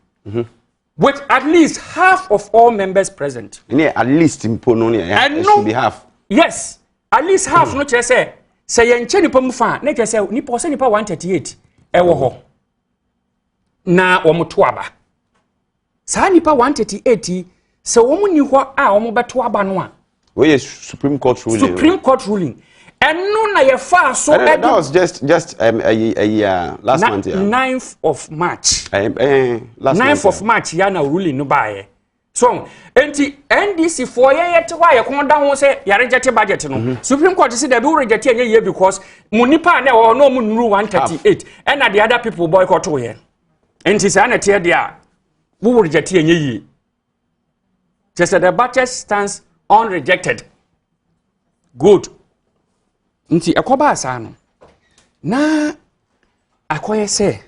with at least half of all members present. Yeah, at least in Pononia, it should be half. Yes, at least half. Not just say yenche nipa mufa. Not just say nipa 138. Ewo ho na omoto aba sa nipa 138 se omo ni ho a omo beto aba no a we Supreme Court ruling enu na ye fa so that was just last month, yeah. 9th of March last 9th of March ya na ruling no bae so enti NDC for ye te wa ye kon da ho se ya reject budget no Supreme Court say that we reject any year because munipa na o no mu nuru 138 and the other people boycott here enti say na tie dia we reject any year just the budget stands unrejected. Good. nti ekoba asa no na akoye se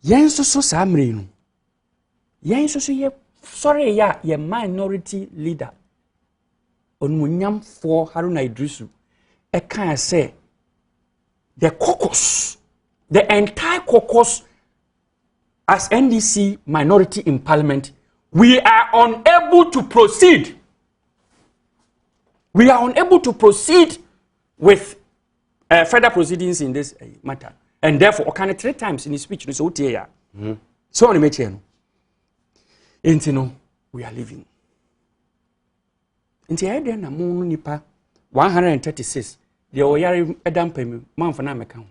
yen so samre no yen so ye sorry ya ye minority leader onmunyam for Haruna Idrisu e kan say the caucus, the entire caucus as NDC minority in parliament, we are unable to proceed. We are unable to proceed with further proceedings in this matter. And therefore, can 3 times in his speech, so on the channel. Intino, we are leaving. Inti ede na mu nipa 136 de oyare edam pami manfa na meka ho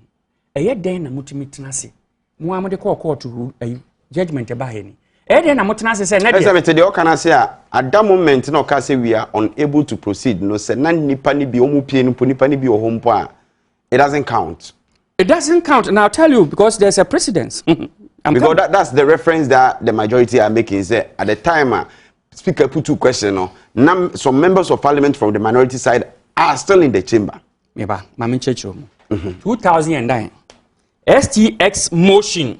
eye den na mutimi tenase mu amode court judgment e ba he ni ede na mutenase se na de ese de o kana se a at that moment na o ka se we are unable to proceed no se na nipa ni bi o mu pie nipa ni bi o hompo a it doesn't count. It doesn't count, and I'll tell you because there's a precedence. Because that's the reference that the majority are making. Say at the time Speaker put 2 questions. Some members of parliament from the minority side are still in the chamber. Meba, Mami Checho. 2009, STX motion.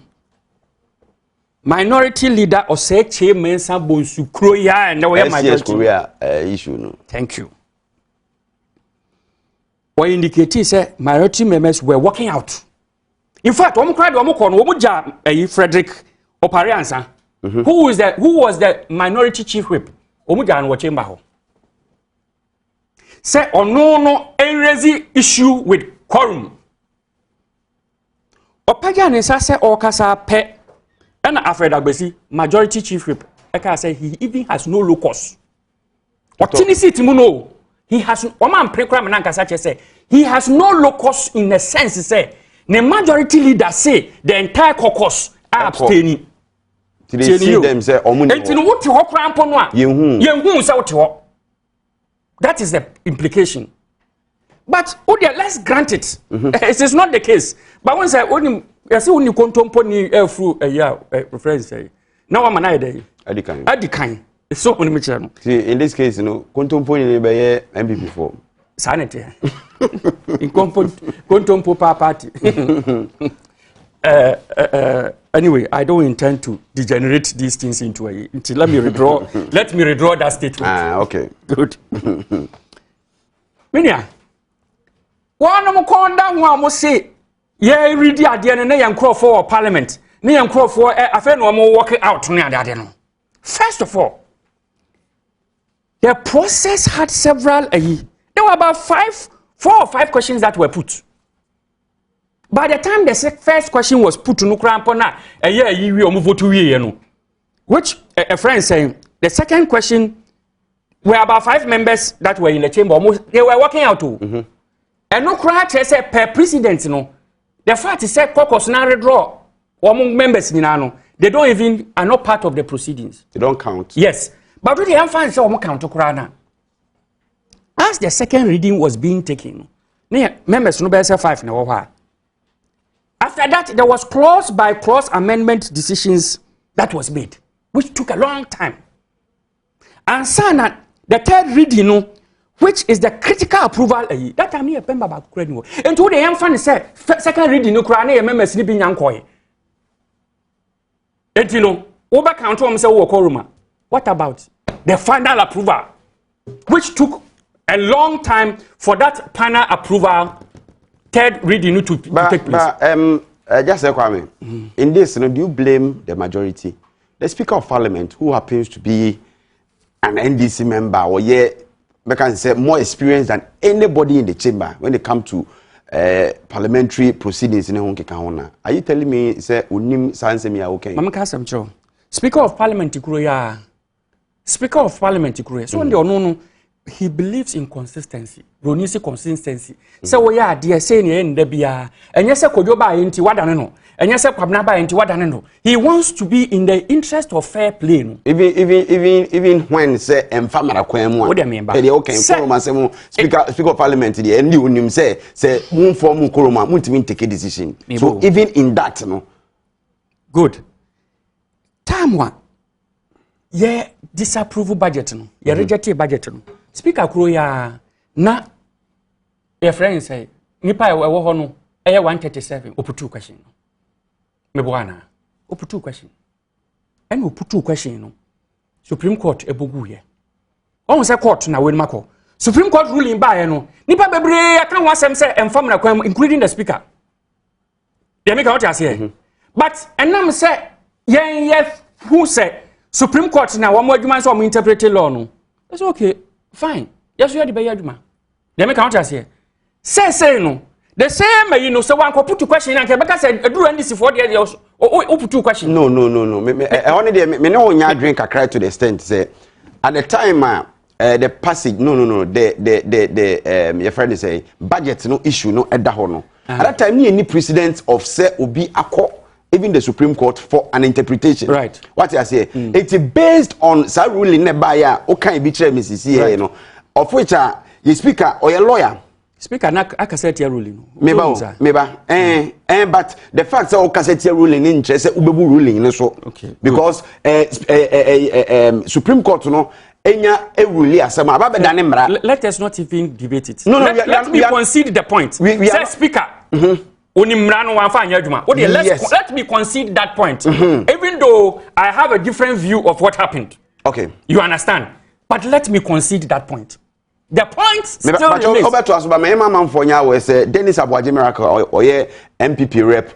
Minority leader or say chairman Sabonsu Kroya and the way majority Korea issue. No. Thank you. What indicates say minority members were walking out. In fact, Frederick Opariansa. Who was the minority chief whip? Omuja and Wachemba ho. Say no enrezi issue with quorum. Opaja nesa say okasa pe and Alfred Agbesi majority chief whip. Eka say he even has no locus. Otinisi timuno. He has Oman prekra mananka say he has no locus in the sense say the majority leader say the entire caucus are abstaining. They see them say that is the implication. But let's grant it. It is not the case. But once I only contemporary reference now I'm an idea. Adikan. So see, in this case, contemporary MPP form. Sanity. In contemporary party. Anyway, I don't intend to degenerate these things into let me redraw that statement. Okay. Good. Minia. One of Conda who say, yeah, read the idea and they for parliament. They for a fair no more working out near the First of all, the process had several there were about 4 or 5 questions that were put. By the time the first question was put to Nukrampona, which a friend saying the second question were about 5 members that were in the chamber. They were working out too. And Nukra said per precedent, the fact is said caucus now redraw among members they don't even are not part of the proceedings. They don't count. Yes. But really I'm fine so count to Krana. As the second reading was being taken, members no better 5 now. After that, there was clause by clause amendment decisions that was made, which took a long time. And Sana, the third reading, which is the critical approval, that time here, remember about credit. And to the young fan said, second reading, no crane, remember sleeping young coy. And over counter Wokoruma. What about the final approval, which took a long time for that panel approval? Third reading to take place. Just say Kwame, in this, do you blame the majority? The Speaker of Parliament, who happens to be an NDC member, or can say more experienced than anybody in the chamber when it comes to parliamentary proceedings in Hong. Are you telling me, say, Unim Sansemi okay? Mama Kasam Cho. Speaker of Parliament, Speaker of Parliament, so when they no. He believes in consistency. Ronisi consistency. So we are dear saying in the bia. And yes, Kojoba into Wadanano. And yes, Pabnaba into Wadanano. He wants to be in the interest of fair play. Even when say Famara Kwemo. What do you mean by okay? Speaker of Parliament, the end you say moon for Mukuruma, won't take a decision. So even in that, good. Time one. Yeah, disapproval budget. Yeah, rejected budget. Speaker Kroya na your friend say nipa ewo ho no eye 137 oputu question me boana oputu question and oputu question no Supreme Court ebogu ye on say court na we mako Supreme Court ruling by no nipa bebre aka ho asem say enfam na kwam including the speaker they make what you say but enam say yen who say Supreme Court na one more adwuma so interpret law no it's okay fine yes you are the be adwuma they make what you say no the same you know so one ko put question and because say eduru ndc for there o put question no me only there me no nya drink kakra to the extent say at the time the passage no the your friend say budget no issue no eda ho no at that time any president of say obi akọ even the Supreme Court for an interpretation right what I say it's based on sa ruling ne ba ya o kan bi kire Mrs. here no of which you speaker or your lawyer speaker na akaseti ruling meba but the fact say o kaseti ruling in say ubebu ruling ne so okay because Supreme Court no enya ruling asema aba be dane mra let us not even debate it no, let me concede the point say speaker oni mra no wan fa anya adwuma o dey let me concede that point even though I have a different view of what happened okay you understand but let me concede that point. The point still remains. But to us, but my mama for now was Dennis Abuaji Miracle or MPP rep.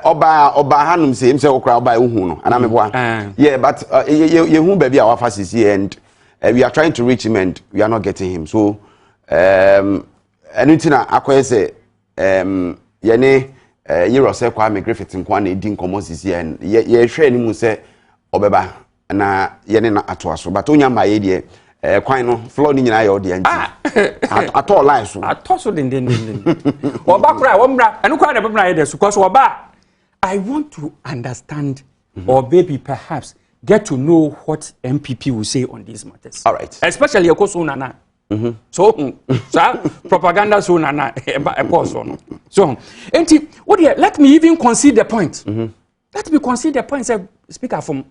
Oba Hanum say himself okra oba ehunu no. And I'm yeah, but you baby our faces here and we are trying to reach him and we are not getting him. So anything akoye say yene yero say Kwame Griffith nkwa na edi nkomo sisi and ye hwe ni mu say obeba na yene na atoaso but onya ma ye de kwan no floor ni nyina ye ode anti at all line so atoso den oba kra wo mra enu kwa na be mra ye de so cause oba I want to understand or maybe perhaps get to know what MPP will say on these matters all right especially ekoso nana so propaganda so nana ekoso no so enti what let me even concede the point let me concede the point say speaker from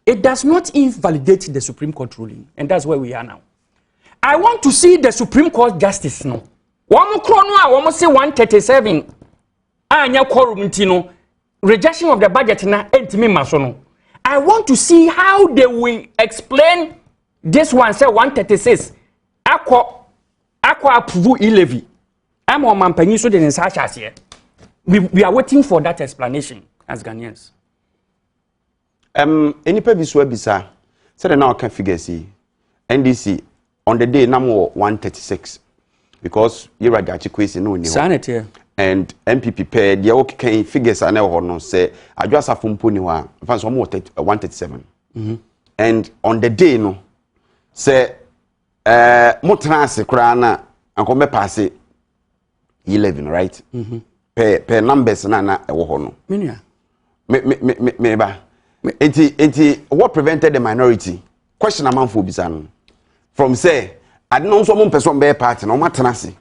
it does not invalidate the Supreme Court ruling, and that's where we are now. I want to see the Supreme Court justice now. One more say 137. Anya quorum tino rejection of the budget na entimi masono. I want to see how they will explain this one say 136. Akwa approve e-levy. I'm on mampani so den such as here. We are waiting for that explanation as Ghanaians. Enipa biso abisa said now can figure see NDC on the day number 136 because you are gachi kwesi no ni sanity and MPP paid the okay can figures are now no say adwasa fompo ni wa fans so 137 and on the day no say motrans kra na anko pass 11 right per numbers na ewo ho no menua me ba Enti what prevented the minority? Question amount for Bisano. From say, I don't know some person be party, no matter nasi.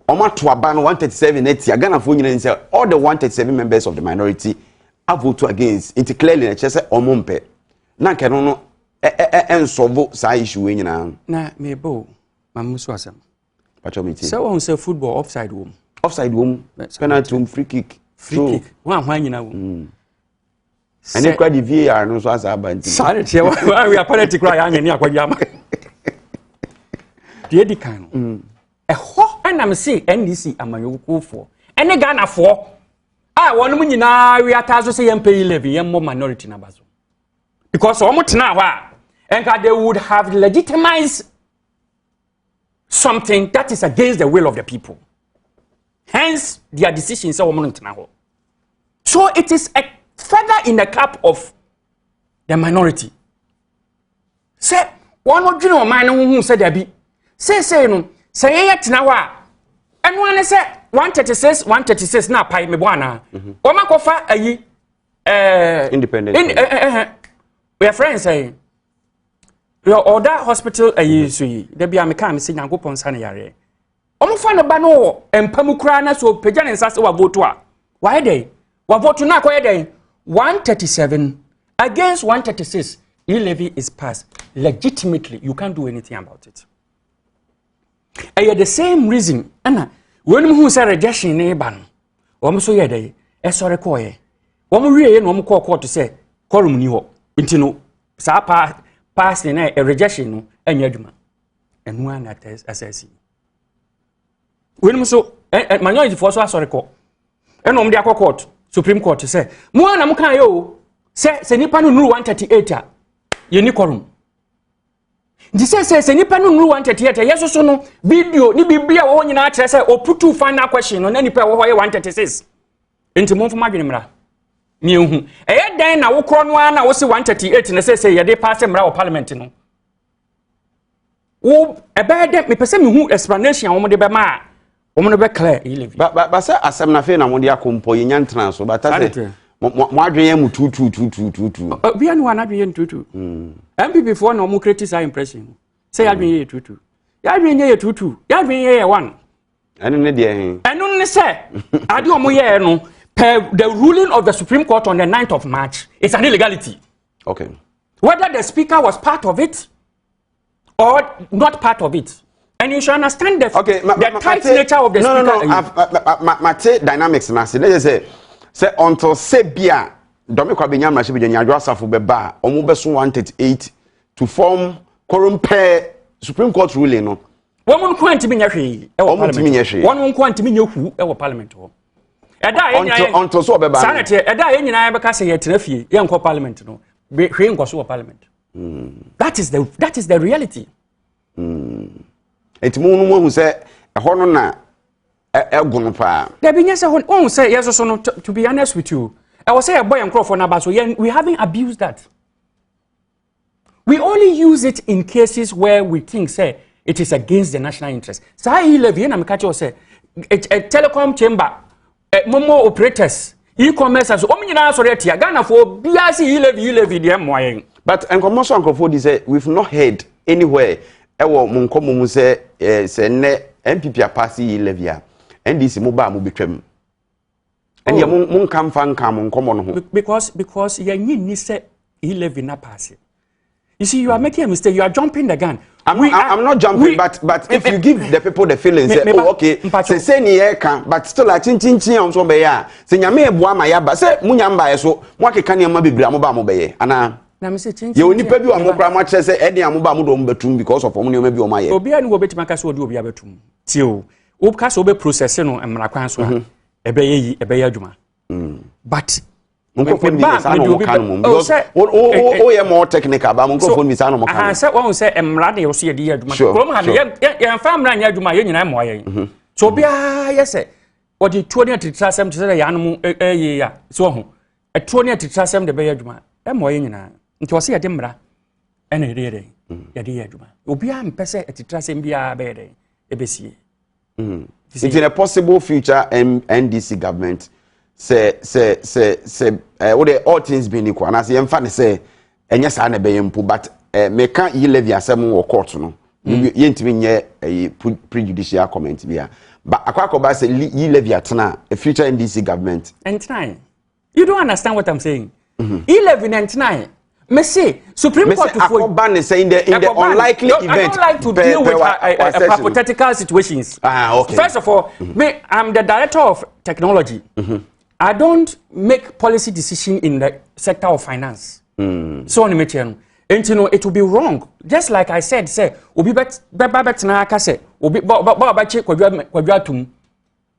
Oma to ban 137 etia, Ghana for you say all the 137 members of the minority have voted against. It clearly just say omumpe. Na kenono solve sa issue we nyina. Na me bo, mamuso asem. Pacho meeting. So on say football offside wom. Offside wom. Penalty free kick. Free kick. One nyina wom. And you cry the VAR no so as abanti. Sorry, we are political cry anya ni akwadama. The edikan no. Ho and am say NDC amanyoku for. Any Ghana for. Wonu nyina we atazo say yem pay 11 yem more minority numbers. Because omo tena wa enka they would have legitimized something that is against the will of the people. Hence their decision say omo tena ho. So it is a feather in the cap of the minority. Say one more dream of mine who said there be say no say yet now and one say 136 na pay me bwana o ma kofa ayi independent we are friends say your other hospital ayi so yi there be am kan say nyankopon sa na yare o mo fa no ba no empamu kura na so pagya ne nsa se wa vote a why dey wa vote na koye dey 137 against 136. E-levy is passed legitimately. You can't do anything about it. The same reason. Anna, when who say rejection neighbor, so ye day, sorry coy. One real no call court to say, Corum new, intino, Sapa pass in a rejection and yaduma. And one that is assessing. When so, minority for sorry call. And on the court, Supreme Court to say, Moana Mukayo, say, Senipanu 138, Unicorum. This says, Senipanu 138, yes, or no, video, ni Biblia, or in our or put two final question on any power why 136. Into Monf Maginimra. Mew, then I will crown one, I was 138, and I say, yeah, they pass them out parliament. Oh, a bad me person who explanation on the Bama. Woman be clear, but say asem na fe na mo dia kompo ye nyantra so but say mo adwen mu tutu we anu adwen tutu MPP for no mo criticize impression say adwen ye tutu ya adwen ye tutu ya adwen ye one enu ne de enu ne say ade o mo ye no per the ruling of the Supreme Court on the 9th of March it's an illegality. Okay, whether the speaker was part of it or not part of it. And you should understand the tight nature of the speaker. No. Dynamics na say. Let's say until Sebia, Domiko Abinyam Rashibi Nyadwa Safo beba, omo beso 138 to form quorum per Supreme Court ruling no. One kwant mi nya hwe e wo parliament. One kwant mi nya hu e wo parliament ho. Until so beba. Sanity eda ye nyina be ka say ye tena fie ye nko parliament no. Hwe nko so parliament. That is the reality. Eti mu no hu se ho no na egono pa. There be nyese ho say yes so no, to be honest with you. I was say a boy and crop for na so we haven't abused that. We only use it in cases where we think say it is against the national interest. Say he levy na me catch you say a telecom chamber momo operators e-commerce so omnyina so retia Ghana for biasi he levy dem moyen. But enkomo so ankofo di say we've not heard anywhere ewo mu nkomo mu se ne MPP apasi levia NDC mu ba mu betwam and mu nkam fa nkam nkomo no ho because you ni se 11 na pass. You see, you are making a mistake. You are jumping the gun. I'm not jumping, but if you give the people the feeling, say, oh, okay, say ni can, but still like chin on so be ya. Say nyame eboa ma ya ba. Say munyamba so, mo akeka ne ma bibira mo ba mo be ye. Ana na me say chin. Ye oni pa bi wa mo kra mo kire say e de amoba mo do mo betum because of mo ne ma bi o ma ye. Obi ani wo betima ka so odi obi abetum. Ti o. Wo ka so be process no emra kwan so a. Ebe ye adwuma. But because yeah more technical but microphone mi sa no mo kan say won say emra de yo so ye di adwuma krom ha ye fa emra nya adwuma ye nyina mo ye so bia ye say o di tuo ne titrasem te say ya no ye ya so ho e tuo ne titrasem de be ye adwuma e mo ye nyina nti o say ye de emra e na ye de ye adwuma obi a mpese titrasem bia be de e be sie it's in a possible future NDC government say what the all things being equal and as you emphasis say enya sa na be yempu but me can you levy asem wo court no ye ntimi nye prejudicial comment bia but akwakoba say you levy atena a future NDC government and tonight you don't understand what I'm saying 11 and 9 me say Supreme Court for ban say in the unlikely event I don't like to deal with hypothetical situations. Okay. First of all, me I'm the director of technology. I don't make policy decision in the sector of finance. So on and you know it will be wrong. Just like I said, say obi bet na aka say obi ba che kwadwatum.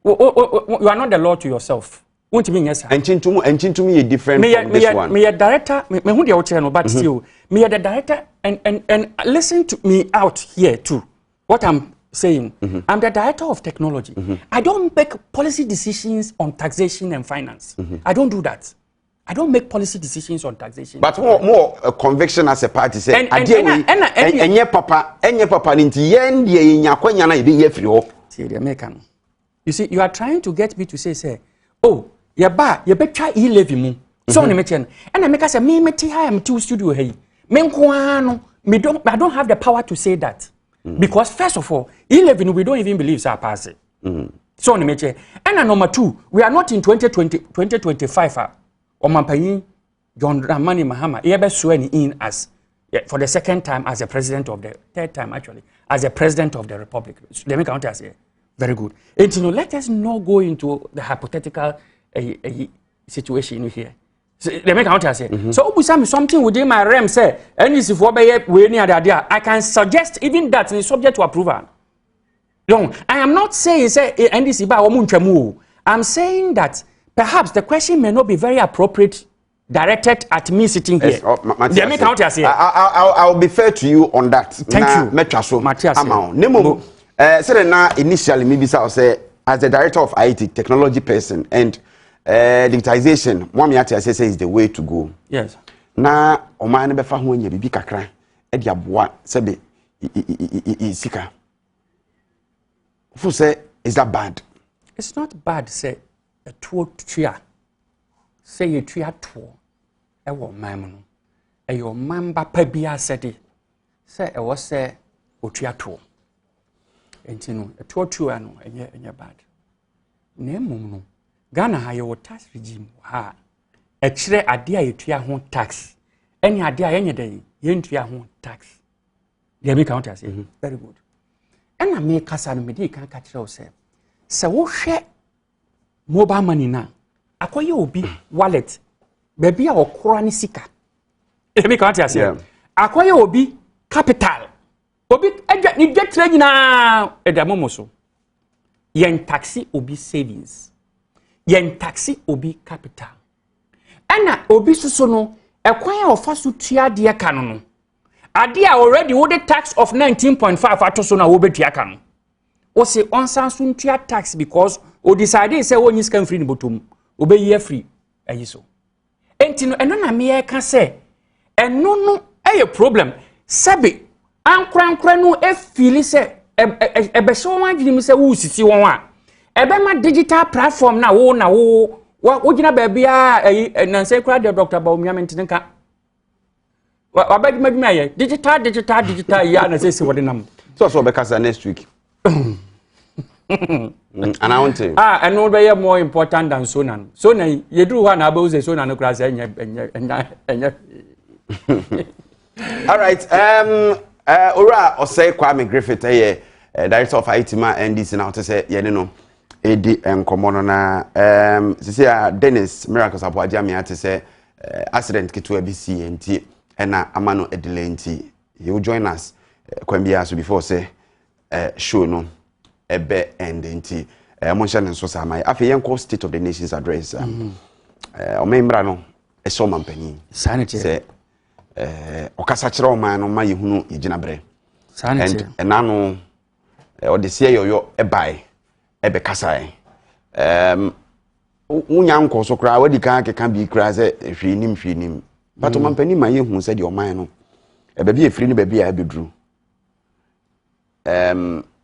You are not the law to yourself. Won't mean yes. And chintum is different from this one. Me a director, me who the channel, but still, me a the director and listen to me out here too. What I'm saying, I'm the director of technology. I don't make policy decisions on taxation and finance. I don't do that. I don't make policy decisions on taxation. But more conviction as a party say, enye papa ninti yen ye nyakwanya na ibi ye firi ho. See the American. You see, you are trying to get me to say, oh, ye betwa e-levy mu. So on mechen. And I make us say me I am two studio hey. I don't have the power to say that. Because first of all, e-levy we don't even believe so pass it. So on mechen. And number 2, we are not in 2025 Omampayin John Dramani Mahama he be sworn in as for the second time as the president of the third time actually as the president of the republic. Let me count as very good. And you know, let us not go into the hypothetical situation here. So, let me count as so something within my realm say NDC for we any other idea. I can suggest even that is subject to approval. No, I am not saying say NDC ba omuntwamu. I'm saying that perhaps the question may not be very appropriate directed at me sitting here. Let me count as I'll be fair to you on that. Thank you. Metraso. Matthias. Nemo said na initially maybe say as the director of IT technology person and digitization one me say is the way to go. Yes. Na o man be fa ho anya bibi kakra e dia boa se be sika. Fu say is that bad? It's not bad say a tria. Say you tria to e wo mam no. E your mamba pa bia sedi. Say e wo say o tria to. Enti no e to no enye bad. Na emum no Ghana ha your tax regime ha e kire ade a yetua ho tax. Any ade a yenye den yentua ho tax. Dey me count as very good. And I make kasa no me dey kan ka kire o se wo hwe mobile money na akoye obi wallet baby a okora ni sika. Dey me count as akoye obi capital obi eja ni getre nyina edamomo so yen taxi obi savings yen taxi obi capital ana obi suso no ekwan a ofa so tua de ka no ade a already wo the tax of 19.5 ato so na wo betua ka no o se onsan so tua tax because o decide say wonyi scan free ni botom obeyi free ayi so enti no eno na me ka say eno no eye problem sabe ankra no e feel say ebe so wan gini mi say wo sisi won a ebe ma digital platform na wo gina ba bia na say kra de Dr. Bawumia nka wa ba ma bi aye digital ya na say si wode nam so be kasa next week and I want to and no be more important than Sonan ye do one na ba say Sonan no kra say enya all right ora osei Kwame Griffith director of ITMA NDC now to say ye no edi enkomo no na sisi Dennis Miracles Abuaja me ate say accident kitu abc enti na amano edile enti he will join us kwambia so before say show no ebe end enti mo nhyɛ ne nso sa mai afi yenko state of the nation's address o memra no e so mampani sanity say okasa kire o man no ma yehunu yegina bre sanity and nano o de sie yoyo ebai ebe kasai unya nko so kra wadi kan keka bi kra se hwinim but o mampani ma yehu se de o man no ebe bi efiri ni ba bi a bedru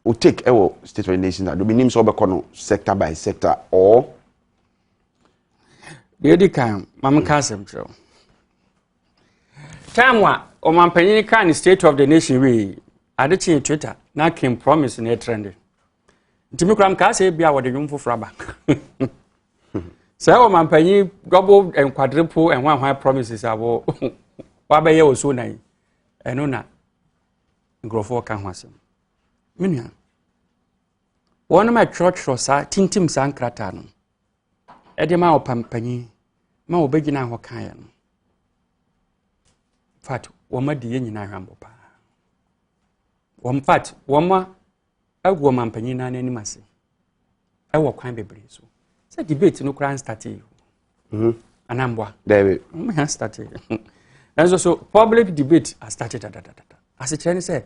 o take ewo state of the nation that do nim so be kono sector by sector or yedi kan mam kasem tro time wa o mampani kan state of the nation we ade chi Twitter na kim promise na trend ntimi kram ka se bia wode nwum foforo ba say o mampani double and quadruple and one promises abo wa be ye o so nan eno na ngrofo ka ho asem minia wona ma church sa tintim san krata no e de ma o pampani ma o begina ho kan ya no fat wo ma de nyina hwambo pa wo fat wo ma agwo mampani na nanim ase e wo kwan bebre so say debate no kran start anambwa David we have started and so public debate has started as a Chinese say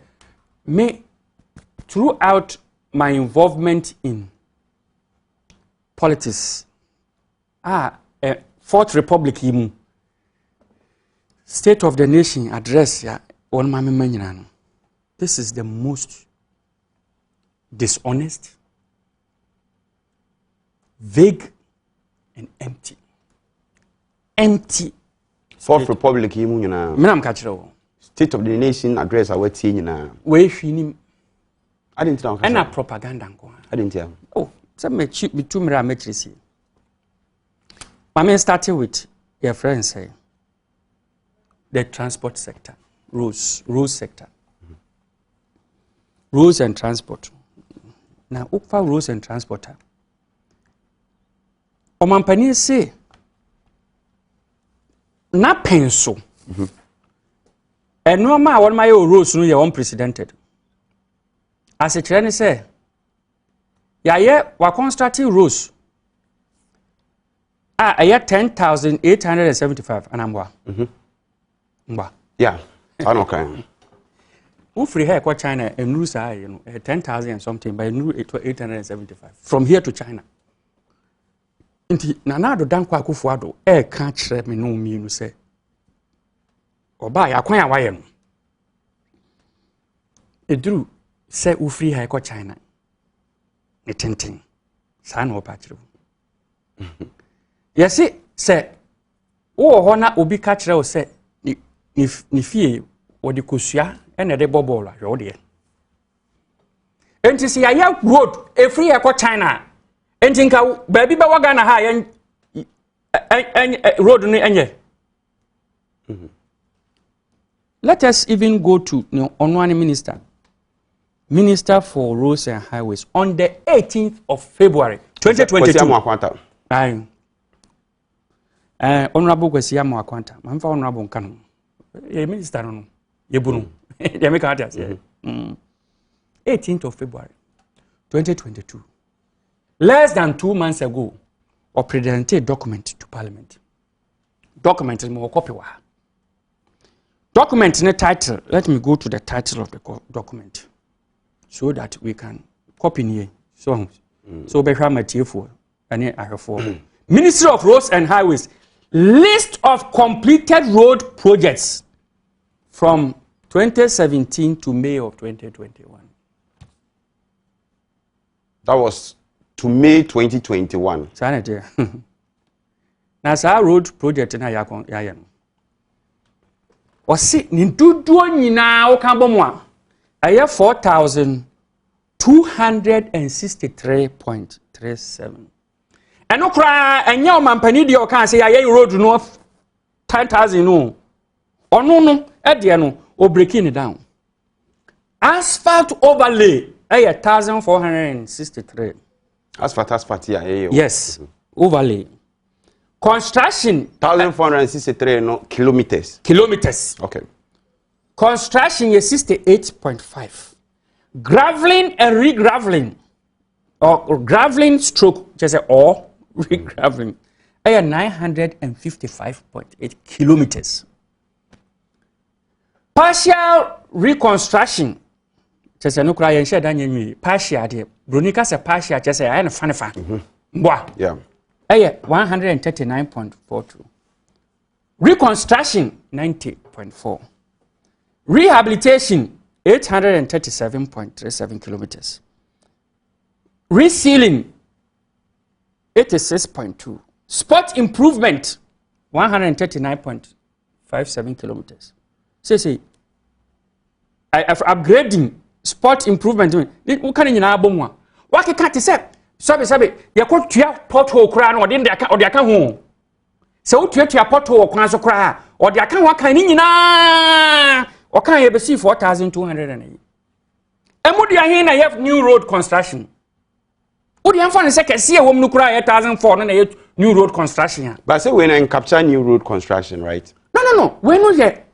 me throughout my involvement in politics Fourth Republic yimu State of the Nation address ya on my memory. This is the most dishonest, vague, and empty. Fourth Republic yimu nyina. Menam kachiro. State of the Nation address awati nyina. We hwinim. I didn't know. And a propaganda nko. I didn't hear. Oh, so me cheap me two mira metrisi. I started with your friend say the transport sector, roads sector. roads and transport. Now, Ukfa roads and transporter. Omampani say, na penso. And no ma one my roads no your unprecedented. As a trainer say, ya wa constructing roads. I had 10,875 and I'm Mba. Yeah. I know kind. Who free here kwa China and news 10,000 and something by new 875 from here to China. Inti nanado dan kwa kufuado can't share me no me say. Oba ya kwan awaye no. Edru say who free here kwa China. Ne tintin. Sa na opa kire. Yesi say wo ho na obi ka kire o say ni fie wo de kosua ene de bobola yo de. Enti si ya road e free here kwa China. Enti nka baby ba waga na ha yen road ni enye. Let us even go to Nnawotwi Minister for Roads and Highways on the 18th of February 2022. Aye. Honorable Kwesi Amoakwanta. Mamfa honorable nkano. Minister no. Yebunu. They make out 18th of February 2022. Less than 2 months ago, or presented a document to Parliament. Document is more copy. Document in the title. Let me go to the title of the document, so that we can copy here. So be material and I have for Ministry of Roads and Highways list of completed road projects from 2017 to May of 2021. That was to May 2021. Sanity. Now, our road project in Ayayan. Or see, Ninduduani now Cambomwa. I have 4,263.37. And no cry, and your man Penidio can say I road north 10,000 no. Or no, Ediano, or breaking it down. Asphalt overlay, 1,463. Asphalt, yeah. Yes, overlay. Construction 1,463 no kilometers. Okay. Construction is 68.5. Graveling and regraveling, or graveling stroke, just or regraveling, 955.8 kilometers. Partial reconstruction, just a no cry and shed on partial, dear. Brunica said partial, just a and funny fan. Yeah. 139.42. Reconstruction 90.4. Rehabilitation 837.37 kilometers. Resealing 86.2. Spot improvement 139.57 kilometers. Say upgrading spot improvement. What can you know? What can't you say? Sabe, you could tia pothole crown or didn't or the account home. So to your pothole crown so cry or the account what can you know? Or can you see 4,208? And would you have new road construction? Would you have a second see a woman who cry 1,408 new road construction? But say when I capture new road construction, right? No. When we get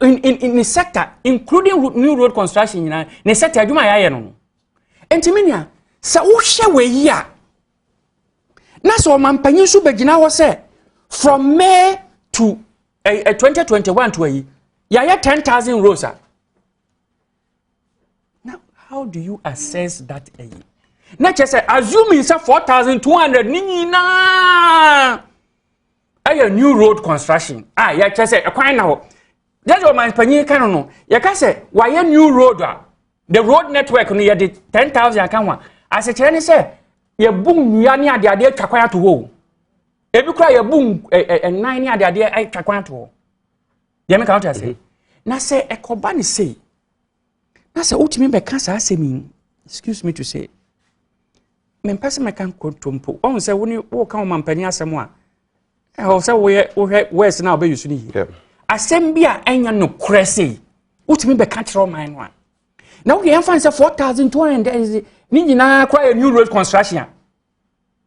in the sector, including new road construction, in the sector, you might know. And Timinia. Sa ushe we ya na so mampanyin su begina wo say from May to 2021 to ya 10,000 roads. Now how do you assess that na just say assuming say 4,200 ni na a new road construction ya just say kwan na ho just o mampanyin kan no ya ka say why new road the road network no ya de 10,000 kan wa as a Chinese say, ye boom yani ade twakwan to wo. Ebi kura ye boom nine ni ade twakwan to wo. Ye me count say. Na say ekoba ni say. Na say utimi be kan sa asemi. Excuse me to say. Me mpase me kan kontompo. On say woni wo kan mampani asem a. O say wo west na obe yusu ni. Asem bia enya no kure say. Utimi be kan kire o man no a. Now we have 4,200 is Nina cry a new road construction.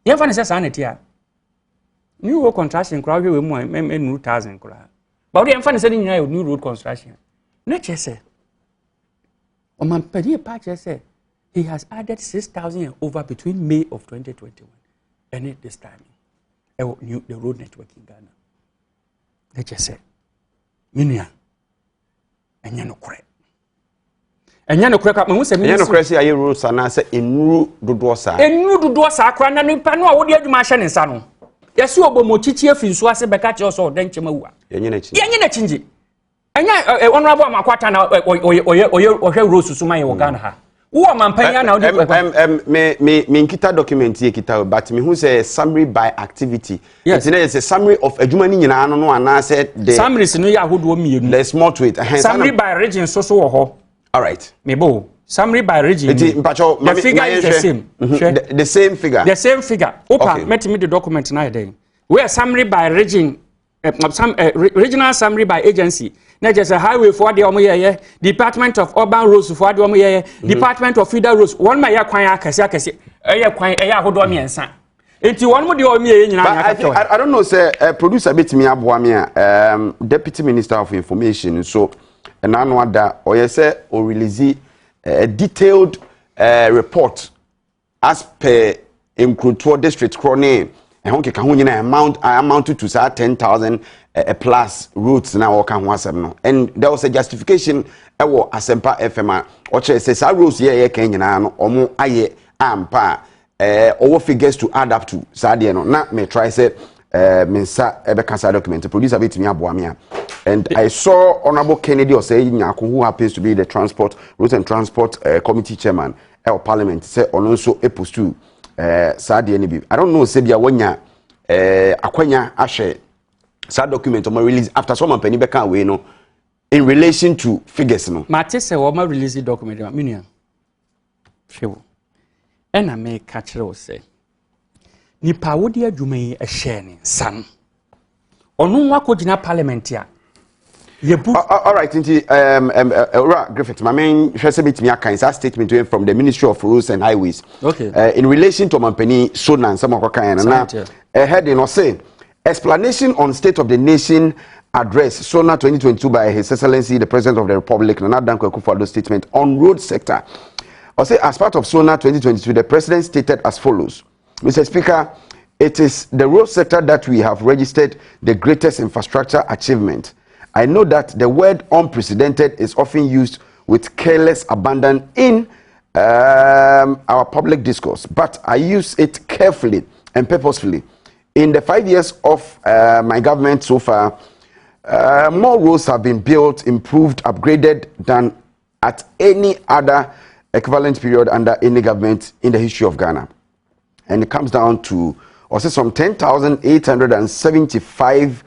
You have sanity. New road construction crowd with more new 1,000 crowd. But we have new road construction. Nature say. Oman Pedi Pacha say he has added 6,000 over between May of 2021 and this time. The road network in Ghana. Nature say. Minia. And you know correct. And you know correct. Me say you know correct. Say aye road sana say enuru dodo sa. Enuru dodo sa akra na nimpa no a wo de adwuma hye ne nsa no. Yesu obomo chichi afinso ase beka che so den chema wu. Yenye na chinji. Anya honorable amakwata na oye road susuma ye wo Ghana ha. Wo mampanya na me nkita document ye kita but me who say summary by activity. Yes. It is a summary of adwuma ni nyina no ana say the summaries no ya hodo mienu. There's more to it. Summary by region so wo ho. All right. Mebo summary by region. The figure is the same. The same figure. The same figure. Opa met me the document na day. Where summary by region regional summary by agency. Not just a highway for the omoye, Department of Urban Roads for the omoye, Department of Feeder Roads. One my kwanya kase eya hodo mi ensa. Enti one mo de o mi nyina. I don't know say producer bit me aboa me Deputy Minister of Information so and another or you say or release a detailed report as per Nkrutor district crony and honke kan ho nyina amount to say 10,000 plus routes now or can no and there was a justification ewo Asempa FM or say say routes here kan nyina no omo aye ampa over figures to add up to sadie no na me try say mensa ebe cancer document producer bit me aboa me and I saw Honorable Kennedy Osei who happens to be the Roads and Transport Committee Chairman of Parliament say also epos to sadie ni bi I don't know say bia wonya akwanya ahwe sad document on release after some penny beka we no in relation to figures no mate say wo ma release document minua hwewo ena me ka kire wo say nipa wodi adwuma yi ehye ne san onu nwa ko gina parliament a all right Griffith my main hwese bit me akan sa statement from the Ministry of Roads and Highways okay in relation to Mampani Sonan some akokan na heading or say explanation on State of the Nation address SONA 2022 by His Excellency the President of the Republic Nana Dankwa Akufo-Addo statement on road sector. Or say as part of SONA 2022 the President stated as follows. Mr. Speaker, it is the road sector that we have registered the greatest infrastructure achievement. I know that the word unprecedented is often used with careless abandon in our public discourse, but I use it carefully and purposefully. In the 5 years of my government so far, more roads have been built, improved, upgraded than at any other equivalent period under any government in the history of Ghana. And it comes down to also some 10,875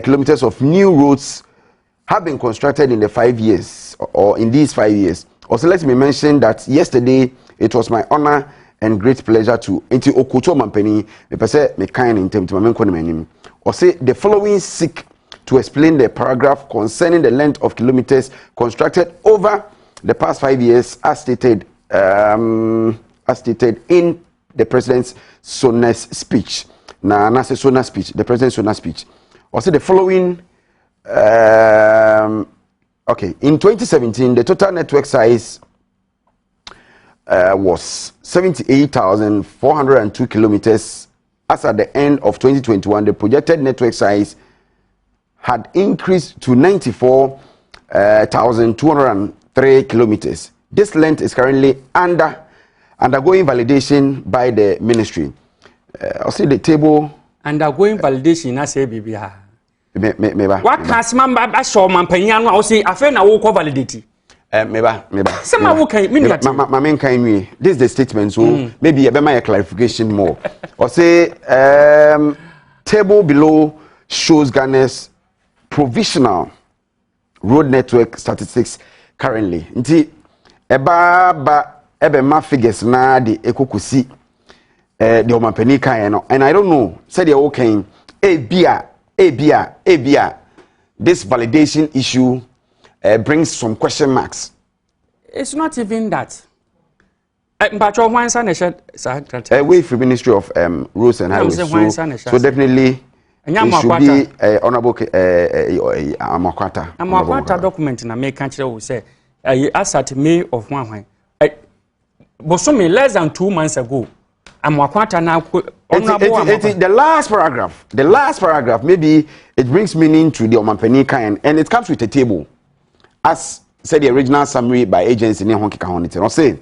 kilometers of new roads have been constructed in the 5 years or in these 5 years. Also, let me mention that yesterday it was my honor and great pleasure to into Okuto Mampeni me pese me kind in terms to mamenko ne manim or say the following seek to explain the paragraph concerning the length of kilometers constructed over the past 5 years as stated in the President's Sona's speech. Na say Sona's speech, the President's Sona's speech. Or say the following okay, in 2017 the total network size was 78,402 kilometers. As at the end of 2021, the projected network size had increased to 94,203 kilometers. This length is currently undergoing validation by the ministry. I'll see the table. Undergoing validation, I say, baby. What has Mamba show Mampaniano? I'll say, I feel now will validate. Meba. Some can mean this is the statement, so maybe a better clarification more. Or say table below shows Ghana's provisional road network statistics currently. Nti ebe ma figures na di ekokusi the Omampani kan no, and I don't know said the okay ebia this validation issue brings some question marks. It's not even that. But one son is away from Ministry of Roads and Highways. So definitely it should be honorable Amakwata. Amakwata document na make country will say as at May of one. Bosome less than 2 months ago. Amakwata now the last paragraph, maybe it brings meaning to the Omampani kind, and it comes with a table. As said the original summary by agents in Honki Kahonite. I'll say,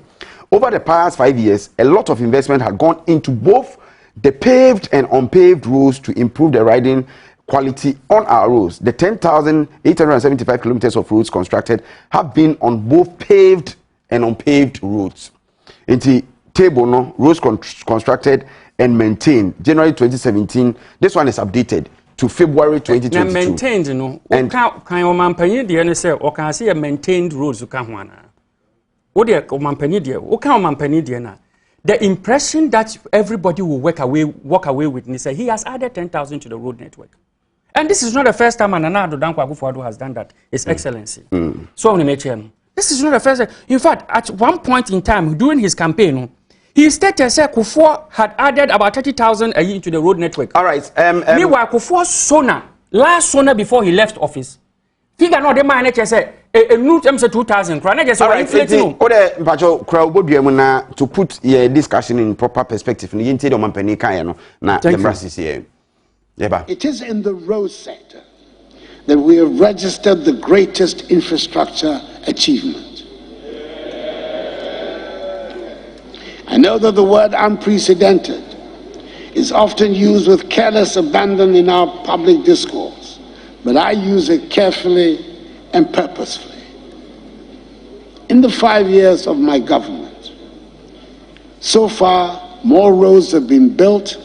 over the past 5 years, a lot of investment had gone into both the paved and unpaved roads to improve the riding quality on our roads. The 10,875 kilometers of roads constructed have been on both paved and unpaved roads. In the table, no, roads constructed and maintained January 2017. This one is updated to February 2022. Maintained, you know. And can you maintain the NSA or can I see a maintained roads? You can't want. What do you maintain there? What can you maintain there now? The impression that everybody will walk away with, and say he has added 10,000 to the road network. And this is not the first time Nana Addo Dankwa has done that. His Excellency. So this is not the first time. In fact, at one point in time during his campaign, he stated that Kufuor had added about 30,000 a year into the road network. All right. Meanwhile, Kufuor's last sona before he left office, figure no the man said a new term 2,000. All right. To put your discussion in proper perspective, it is in the road sector that we have registered the greatest infrastructure achievement. I know that the word unprecedented is often used with careless abandon in our public discourse, but I use it carefully and purposefully. In the 5 years of my government, so far, more roads have been built,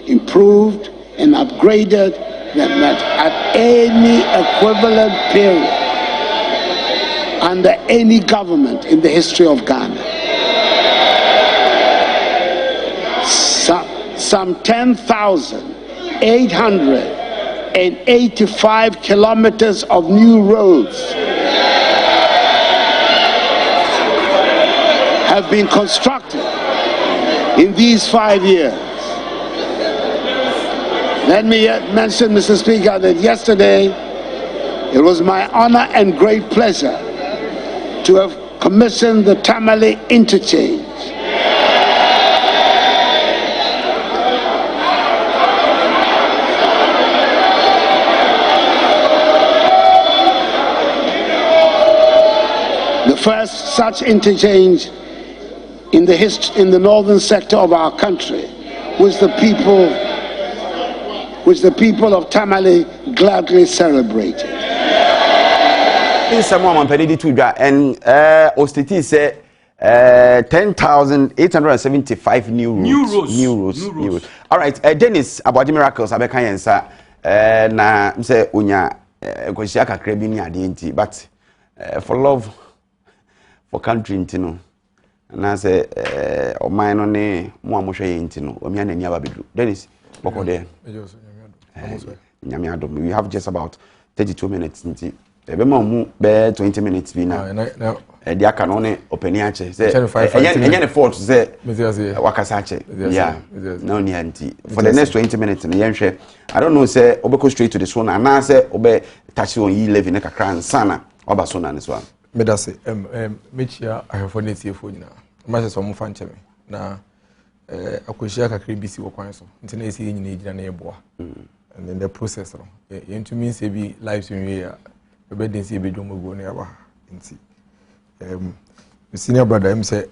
improved, and upgraded than at any equivalent period under any government in the history of Ghana. Some 10,885 kilometers of new roads have been constructed in these 5 years. Let me mention, Mr. Speaker, that yesterday it was my honor and great pleasure to have commissioned the Tamale interchange. The first such interchange in the northern sector of our country, which the people of Tamale gladly celebrated. In someone and Ostiti said 10,875 new roads. All right, Dennis about the miracles abeka na say unya kwashia kakra bi ni ade but for love for country ntino na say o man no ne mo amohwe ye ntino o mia na ni ababedu Dennis boko there we have just about 32 minutes nti ebema mu be 20 minutes bi na the aka no ne openi ache say enye fault say wakasa ache yeah no ni anti for the next 20 minutes me yenhwe I don't know say obeko straight to the sona na say obe touch on yi level ne kakra nsana oba sona ne so am me da say mechia ahefo ne tiefo nyina ma so mo fa ncheme na akohia kakra bisi wo kwan so nti na esi nyina ejina na eboa and then the process no yentu mean say bi lives in we be den say be dwomogo na yaba nti senior brother him say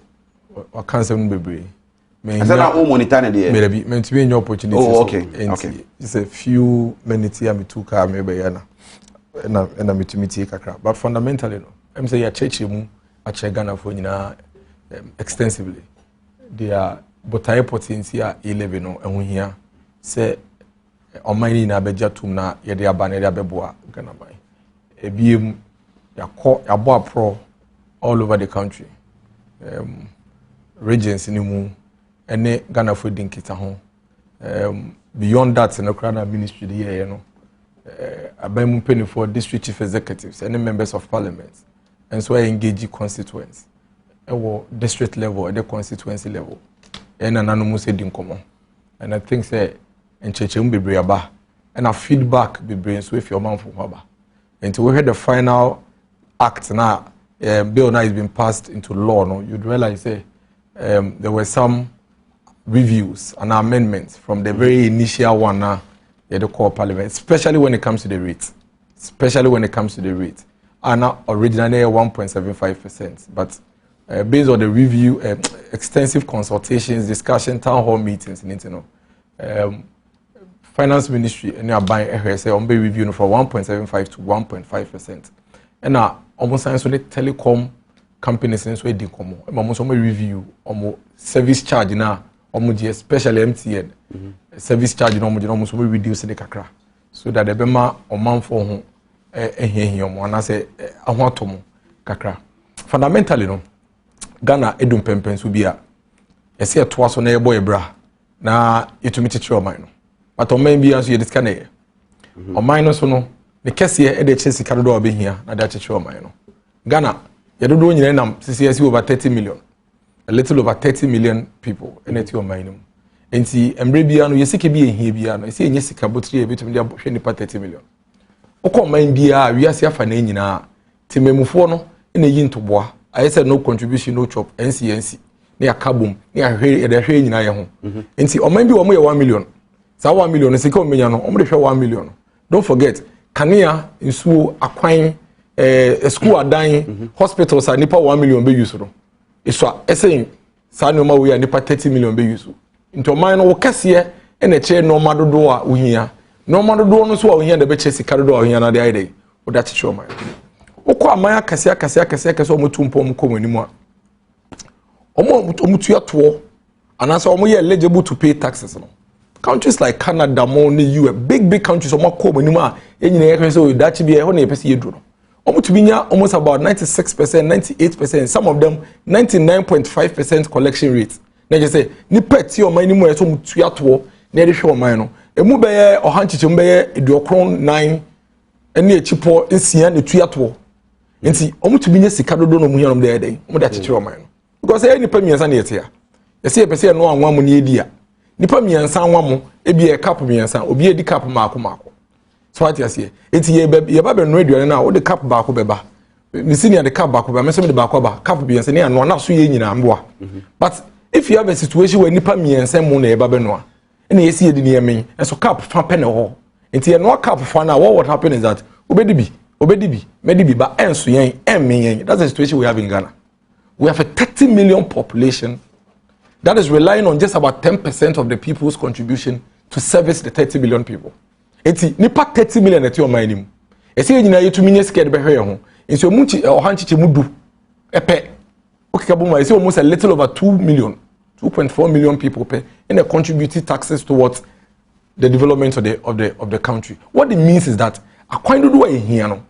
I can't say bebre me say na o monitor na there me be me to be any opportunity okay it's a few minutes here me two car me be yana na me to meet kakra but fundamentally no him say ya church mu a Ghana for nyina extensively they are but potential a 11 no ehun hia say omani na beja tum na ye de aba na de abeboa Ghana ban ebiem yakọ yabo pro all over the country regions ni mu ene Ghana for dinkita ho beyond that no crana ministry the year no abamu penny for district chief executives and members of parliament and so I engage constituents district level at the constituency level. And anonymous said in common. And I think say and chechum be briaba and a feedback be brain so if your man from haba. Until we had the final act now, bill now has been passed into law. No, you'd realize there were some reviews and amendments from the very initial one now the core parliament, especially when it comes to the rate. And now originally 1.75%, but based on the review, extensive consultations, discussion, town hall meetings, finance ministry and now buying say on be reviewing from 1.75 to 1.5%. And now almost so the telecom companies in Sweden come almost review almost service charge now almost especially MTN service charge almost reduce the kakra so that the bema or man for home and I say I want to kakra fundamentally no Ghana edum pempens will be a see a twice on a boy bra na itu mitichi o man no but on man bi anso ye diska na ye o man no so no the kese e de chesi kado do obehia na da chichi o man no Ghana ye do nyina nam CCS over 30 million a little over 30 million people in it o man no enti emre bia no ye sike bi ehia bia no se enye sika botri e betum de hwe nipa 30 million okọ man bia wi ase afa na nyina timemufo no na yi ntoboa I said no contribution, no chop, NCNC, near Kabum, near the Hay in Ayaho. And see, or maybe 1 million. So 1 million is a million, only 1 million. Don't forget, Kania in school acquiring a school are dying, hospitals are nipa 1 million be useful. It's what saying, Sanoma, we are nipa 30 million be useful. Into mine or Cassia and a chair no matter door we here. No matter door no so we hear the betches corridor here another day. Or that's show mine. Okwa amaya kase omutumpo omko manimu a omutu ato anasa omo ye eligible to pay taxes no countries like Canada more ne US big countries omo ko manimu a enyina ye kwese o dachi bi e ho na yepese yeduro omutu binya almost about 96% 98% some of them 99.5% collection rate na je say ni peti o manimu e so mutu ato na de hwe o man no emu be ye ohanchiche mbe ye eduokron 9 ene echipo nsia ne tu ato nti omutu binye sika dodo no muhianom de eden omo da chechire o man no because e nipa miensa na yete ya yesi epese no anwa mo na edi a nipa miensa anwa mo e bi e cup miensa obi edi cup maako so what you say nti ye ba be no aduane na wo de cup baako beba me senior de cup baako beba me so me de baako ba cup miensa ne anwa na so ye nyina mboa but if you have a situation where nipa miensa mo na e ba be no a ene yesi edi ne yemen so cup fa pe ne ho nti ye no cup fa na what happen is that Obedibi, medibi, but ensu yen, yen. That's the situation we have in Ghana. We have a 30 million population that is relying on just about 10% of the people's contribution to service the 30 million people. Eti nipa 30 million eti o manimu. Esi nyina yetu minye scared be hwe ho. Nso omunchi ohanchiche mudu epe. Okikabuma esi almost a little over 2.4 million people pay and they contribute taxes towards the development of the country. What it means is that akwan dodo a ehia no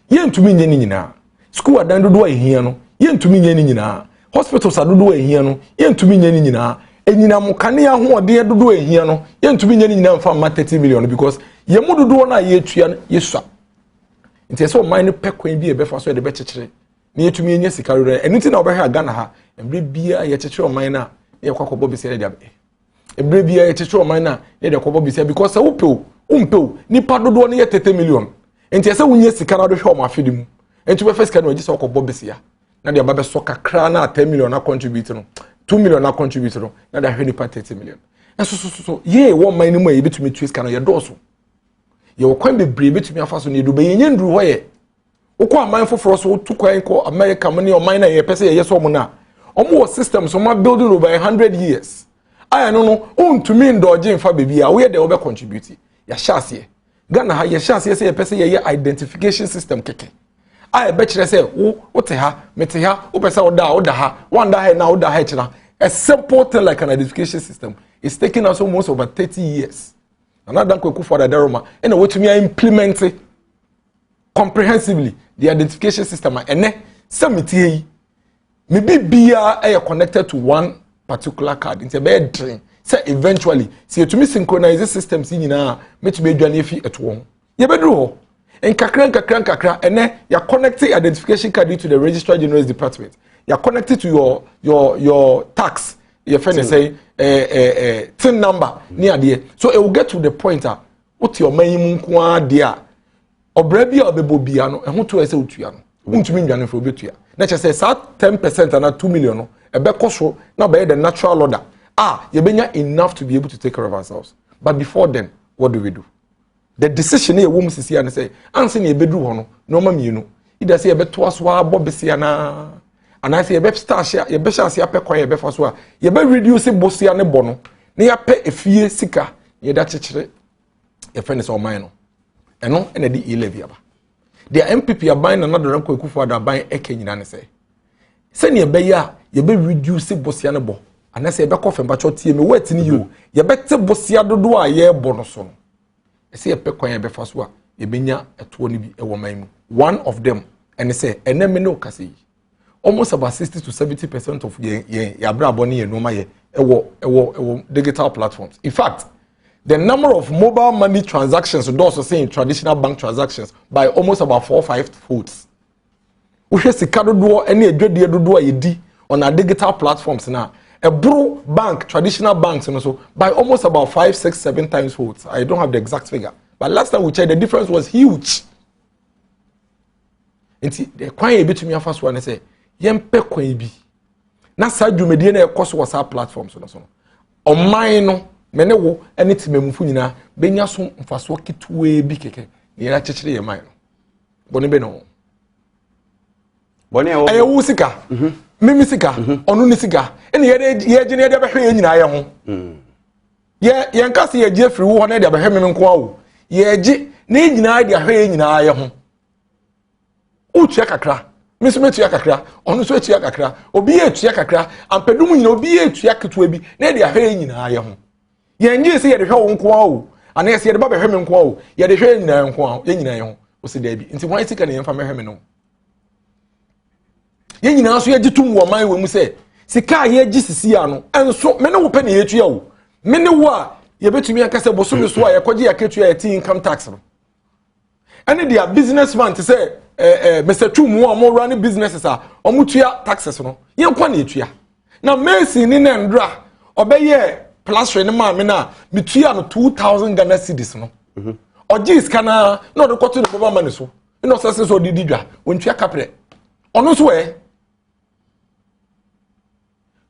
yentumi nye ni nyina school adan dodo a ehia no yentumi nye ni nyina hospitals dodo a ehia no yentumi nye ni nyina enyina mokane ahoɔden dodo a ehia no yentumi nye ni nyina mfa ma 30 million because ye mu dodo na ye tua yesua nti ɛsɛ o man no pekwan bi e befa so de be kyekere na yetumi nye sika dodo ɛnti na obɛhɛ Ghana ha embre bia ye kyekere o man na ye kwakɔbɔ bi se de abe embre bia ye kyekere o man na ye de kwakɔbɔ bi se because se wo pe umpeu nipa dodo ne ye 30 million enti ese wunye sika na do hwe o ma fedi mu enti we first kan ogise okobọ besia na de ababe so kakra na 10 million na contribute no 2 million na contribute no na da hwe nipa 30 million so ye wo man ni mu e betumi twis kan ye doso ye wo kwan bebre betumi afaso ne do be yenye nduru ho ye ukọ aman foforo so tu kwan ko America money o man na ye pese ye so mo na omo system so ma building over 100 years aya no untumi ndoje mfa bebi a wo ye de wo be contribute ya shase Ghana ha ya shase say pese ye identification system keke I bet you say wo te ha mete ha wo pese wo da ha wanda ha na wo da ha kira a simple thing like an identification system is taking us almost over 30 years another kwaku for the deroma and what to me implement it comprehensively the identification system ene samiti yi me bibia e connected to one particular card into be drain say eventually see to me synchronize the systems nyina metu be dwane fi eto ye bedru ho en kakran ene ya connect identification card to the registrar general's department you're connected to your tax. Your friend is saying tin number near there. So it will get to the point what your main kwa dia obrebi obebobiano e ho to ese otuano untumi ndwane for obetua na che say 10% and 2 million no e be koso na be the natural order you benya enough to be able to take care of ourselves. But before then, what do? The decision here woman sisi and say anse na e bedu ho no no ma mienu either say e beto aso abo besia na and I say e be start share e be share se apekwa e be fa so a e be reduce bosia ne bo no na ya pe efie sika ye da chechire e friend is all mine no eno ena di e-levy aba the MPP aban na nadoro nko ekufu ada aban eke nyina ne se ne be ya ye be reduce bosia ne bo and I say be kofe mba chotie me wait ni you ye be te bosia dodo a ye bo no so no e se ye pe kwan ye be fa so a ye benya eto ni bi e wo man mu one of them and say eneme no kase almost about 60 to 70% of ye abrabo ne ye no ma ye ewo digital platforms. In fact, the number of mobile money transactions, those are saying traditional bank transactions, by almost about 4 or 5 folds. We have sika do any adwede do yedi on our digital platforms now. A bro bank, traditional banks, and also by almost about 5, 6, 7 times folds. I don't have the exact figure, but last time we checked, the difference was huge. And see, the kwanye bit to me first one say, yempe kwanye bi. Na sa dwumedie na ekoso WhatsApp platforms so no. Oman no mene wo ene timamufu nyina benya so mfaso kitwe bi keke ne ya chechire ye man no bone be no bone o ayewu sika mimi sika onu ni sika ene ye gine ye de behwe ye nyina ye ho ye nkase ye je free wo na de behwe mimi nko awo ye gi ne nyina de ahwe ye nyina ye ho uche kakra misime tuya kakra onu so tuya kakra obi ye tuya kakra ampedum nyina obi ye tuya ketwa bi na de ahwe ye nyina ye ho ye ngi se ye de hwe wo nko awo ana ye se ye de ba behwe me nko awo ye de hwe nyina nko awo ye nyina ye ho o se da bi nti wan sika ne ye mfa mehwe me no ye nyina so ye gitum wo man we mu se sika ye gi sisi ano enso me ne wo pe ne ye tuya wo me ne wo a ye betumi akase bosomi so a ye kwaji aketua ye ti income tax no ene dia businessman te say Mr. Tumu am running businesses are omutua taxes no ye kwa na etua na Messi ni na ndra obeye plus ne ma me na metua no 2000 Ghana cedis no ogis kana no de koto de baba mani so no sese so didi dwa wontua kapre ono so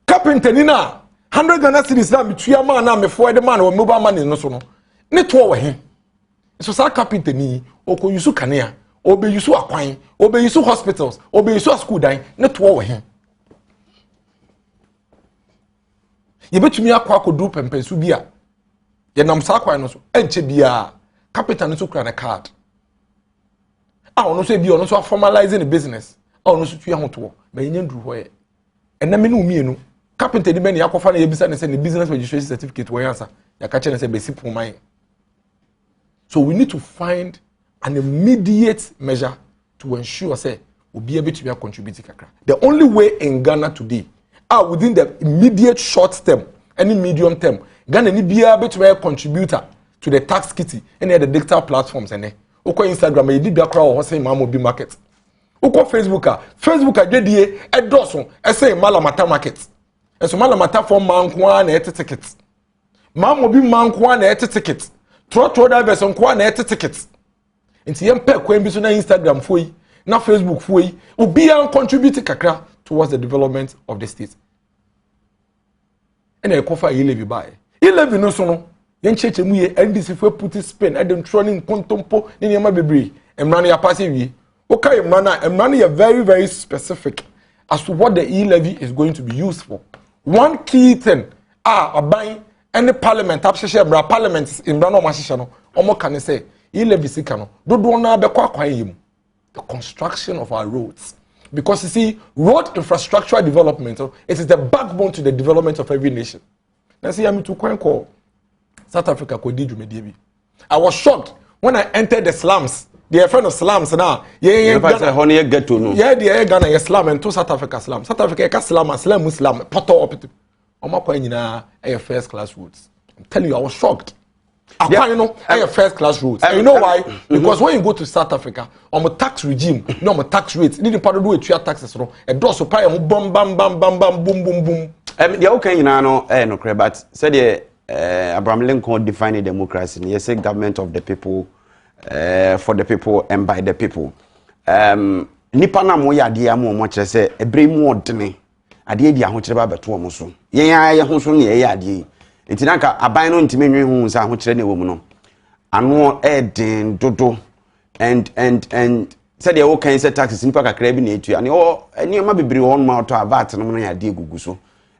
carpenter ni na 100 Ghana cedis na metua ma na me for de man o mobile money no so no ne to wo he so sa carpenter ni okoyusu kanea obe yusu akwan obe yusu hospitals obe yusu school dan ne to wo he ye betumi akwa do pempensu bia ye nam sa akwan no so enche bia capital no so kra na card ono so bia ono so formalizing the business ono so tuya ho to ba yen nduru ho ye enna me no mienu carpenter di be ne yakofa na ye bisa ne say ne business registration certificate wo yansa ya ka che ne say be sipo man. So we need to find an immediate measure to ensure say we'll be able to be a contributing kakra. The only way in Ghana today are within the immediate short term, any medium term, Ghana need be able to be a contributor to the tax kitty, any of the digital platforms and Oko Instagram, you did be a crowd or say Mamobi market. Oko Facebook JDA a dozen, I say Malamata market. And so Malamata for Mankwan at tickets. Mamobi Mankwan at tickets. Trotro divers on kwa na ete tickets. Nti yempe kwa mbiso na Instagram foi, na Facebook foi, obi an contribute kakra towards the development of the state. Ene ekofa e-levy bae. E-levy no so no, yencheche mu ye NDC foi put spin edem trolling kontompo ne niam bebre. Emra no ya pass wi. Oka emra no ya very very specific as to what the e-levy is going to be used for. One key thing aban any parliament apsheshe bra parliament in bra no maheshe no omo kan say e-levy sika no dodo na be kwa kwan yim the construction of our roads, because you see road infrastructure development it is the backbone to the development of every nation. Now see am to kwan call South Africa ko di dwumedie bi. I was shocked when I entered the slums. The friend of slums now Ghana ghetto no Ghana ye slum and to South Africa slum ka slum Muslim poto up omo kwa nyina first class roads. I'm telling you, I was shocked. Akwan no a first class roads. And you know why? Because when you go to South Africa, on a tax regime, no on tax rates, need to do it taxes no. A does so pay bam bam bam bam bam boom boom boom. The okay no but said Abraham Lincoln defined democracy. He said government of the people, for the people and by the people. Nipa na mo ya de am mo kire se ebre mu odene ade di ahokire ba beto mo so yen ya ho so ne ya ade enti na ka aban no ntime nwe hu sa ahokire na ewo mu no ano eden dodo and said the okay say taxes nipa kakra bi na etu ani o eni ma bebre ho ma to avat no na ya de gugu so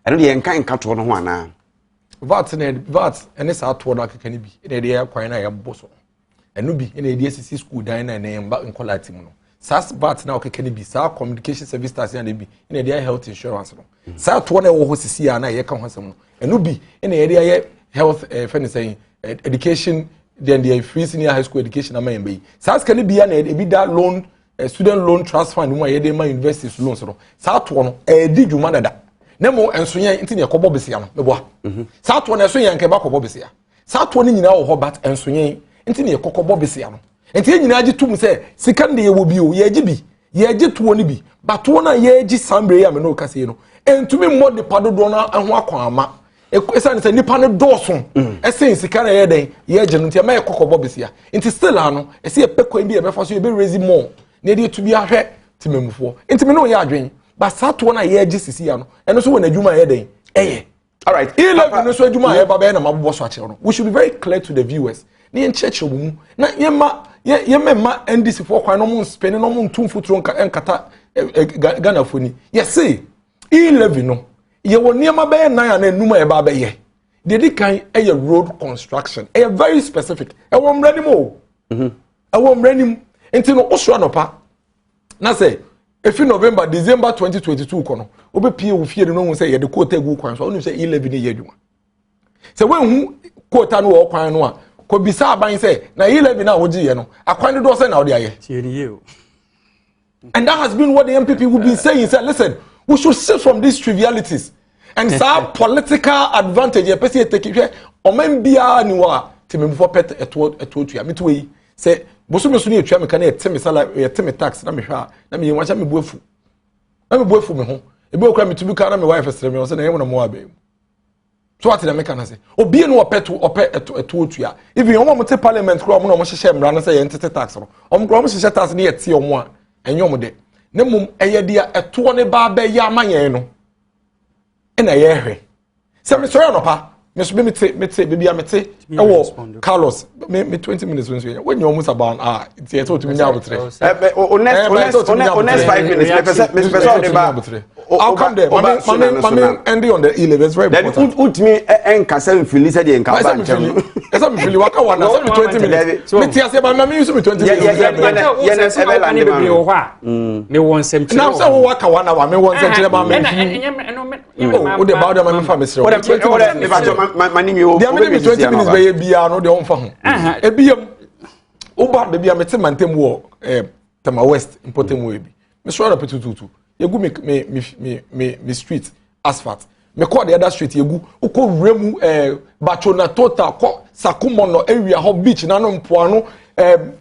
eno de yen kan ka to no ho ana VAT ene sa to no akeka ni bi ene de ya kwan na ya boso eno bi ene de sisi school dan na ne mba nkolati mu no SAS VAT na okeke ni bi sa communication service stars na bi ina dey health insurance no sa to na wo hosisi ya na ye ka ho asem no enu bi ina ye dey health fene say education then the free senior high school education na man be SAS ka ni bi ya na e bi da loan student loan trust fund mo ye dey ma universities loans no sa to no di dwuma na da na mo ensoye nti ne kobo besia no meboa sa to na ensoye nke ba kobo besia sa to ni nyina wo ho bat ensoye nti ne kokobo besia no enti ye nyina agi tum se sika nde ye wo bi o ye agi bi ye agi to ni bi bato na ye agi sambre ya me no kase no entumi mo de padodo na ho akon ama esane se nipa ne doso esen sika na ye den ye agi no nti ma ye kokobo besia enti still ano ese ye pekwan bi ye befa so ye be raise more na de to bi ahwe timemufo enti me no ye adwen ba sato na ye agi sisi ya no eno so wona adwuma ye den eye all right 11 no so adwuma ye ba be na mabbo so akere no we should be very clear to the viewers ni en church mu na ye memma NDC for kwan no mun spend no mun tumfuturo nkata Ghana foni yes 11 no ye woni ma be na na enuma e ba be ye de kan e road construction e very specific e wo mrani mo e wo mrani enti no osura no pa na say efi November December 2022 kono obe pie wo fie no hu say ye de quota gu kwan so onu say 11 ne ye adwuma se wen hu quota no wo kwan no a ko bisa aban say na 11 na wo giye no akwan do say na wo de aye and that has been what the MPP will be saying say listen we should shift from these trivialities and some political advantage e pese take hwe o man bia ni wa tememfo pet eto tua metwe say bosomeso ne etua me ka na eteme sala eteme tax na me hwa na me yanwa me buafu na me buafu me ho ebe okra metubi ka na me wife sere me o say na yemo na mo abe so what the make na say obi no opet eto tua even omo mo te parliament kro omo no mo hyehye mra na say ye ntete tax no omo kro omo hyehye tax ne ye tie omo a enyom de ne mum eye dia eto ne ba ba ya amanyen no na ye hwe se me so ya no pa me so be mete bibia mete ewo Carlos me 20 minutes when you almost about it's here to me now betre honest 5 minutes me person dey ba I'll come there mami ending on the 11 it's very important then ultimi enka 7 fili say dey enka ba nchem esa me fili waka wana 20 minutes me tia say ba mami use me 20 minutes yes ebe la be wo ha me won sem chire na say wo waka wana wa me won sem chire ba me o de ba o de mami fa me sire mani mi o dia me 20 minutes be bia no de on fa ho ebiem uba de bia me te mantem wo Tama West important wo bi me so ra petututu yegu me street asphalt me call the other street yegu uko remu Bachona Total ko Sakumono area ho beach na no mpoano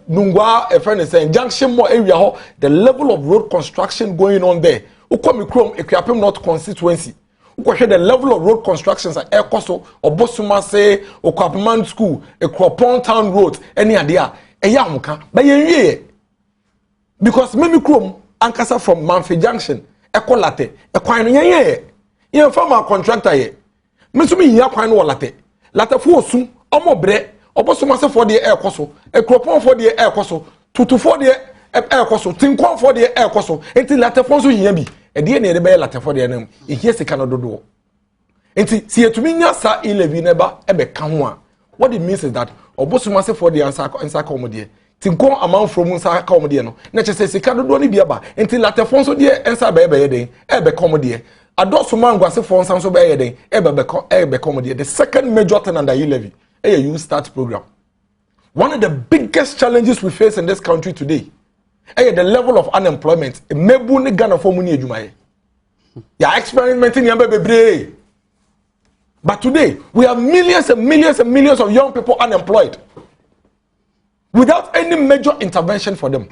Nungwa friend say junction more area ho the level of road construction going on there uko me krom Equiapem North constituency uko the level of road constructions at Ekoso Obosuma say Okwapeman school Ekropon town road any ade eya hoka ba yenwie because me krom ankasa from Manfi Junction ekolate ekwan no yenye ye farmer contractor ye mesumi yin kwan no late fo osu omobre Obosuma se for de ekoso Ekropon for de ekoso tutu for de ekoso tinkon for de ekoso enti late fo so yin bi ede ne be late for de nam ehie sika no dodo enti si etumi nya sa 11 neba ebe ka ho a what it means is that Obosuma se for de ansa komode tinkon amount from nsa komode no na chese sika dodo ni bia ba enti late fo so de ensa be ye den ebe komode adosuma ngwase fo nsa so be ye den ebe komode the second major thing under levy you start program. One of the biggest challenges we face in this country today the level of unemployment. Mebu ni Ghana for money ejumaye. Ya experimenting yamba bebre. But today, we have millions and millions and millions of young people unemployed without any major intervention for them.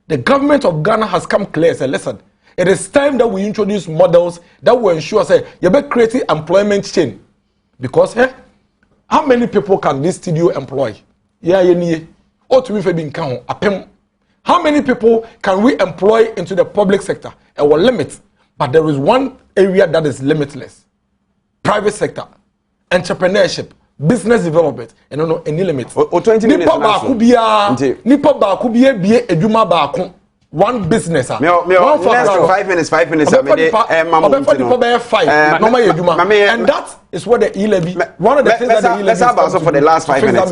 The government of Ghana has come clear and said, listen, it is time that we introduce models that will ensure, say, you better create employment chain. Because, how many people can this studio employ? How many people can we employ into the public sector? Our limit. But there is one area that is limitless. Private sector, entrepreneurship, business development, and no any limits. 20 minutes. One business. Less than 5 minutes. 5 minutes. And that is what the E-levy. One of the things that the E-levy. Let's have also for the last 5 minutes.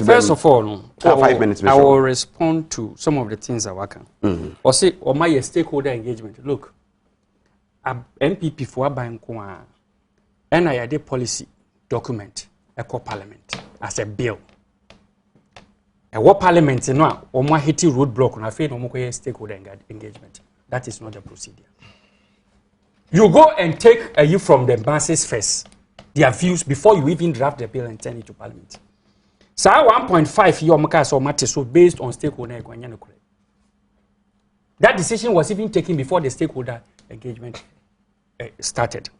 First of all, 5 minutes. I will respond to some of the things I work on. Or say, or my stakeholder engagement. Look, MPP for Abankwa, and I had a policy document, a co-parliament as a bill. A war parliament, you know, or my hitty roadblock on a fair no stakeholder engagement. That is not the procedure. You go and take a you from the masses first, their views before you even draft the bill and send it to parliament. So 1.5 year makas or matter so based on stakeholder engagement. That decision was even taken before the stakeholder engagement started.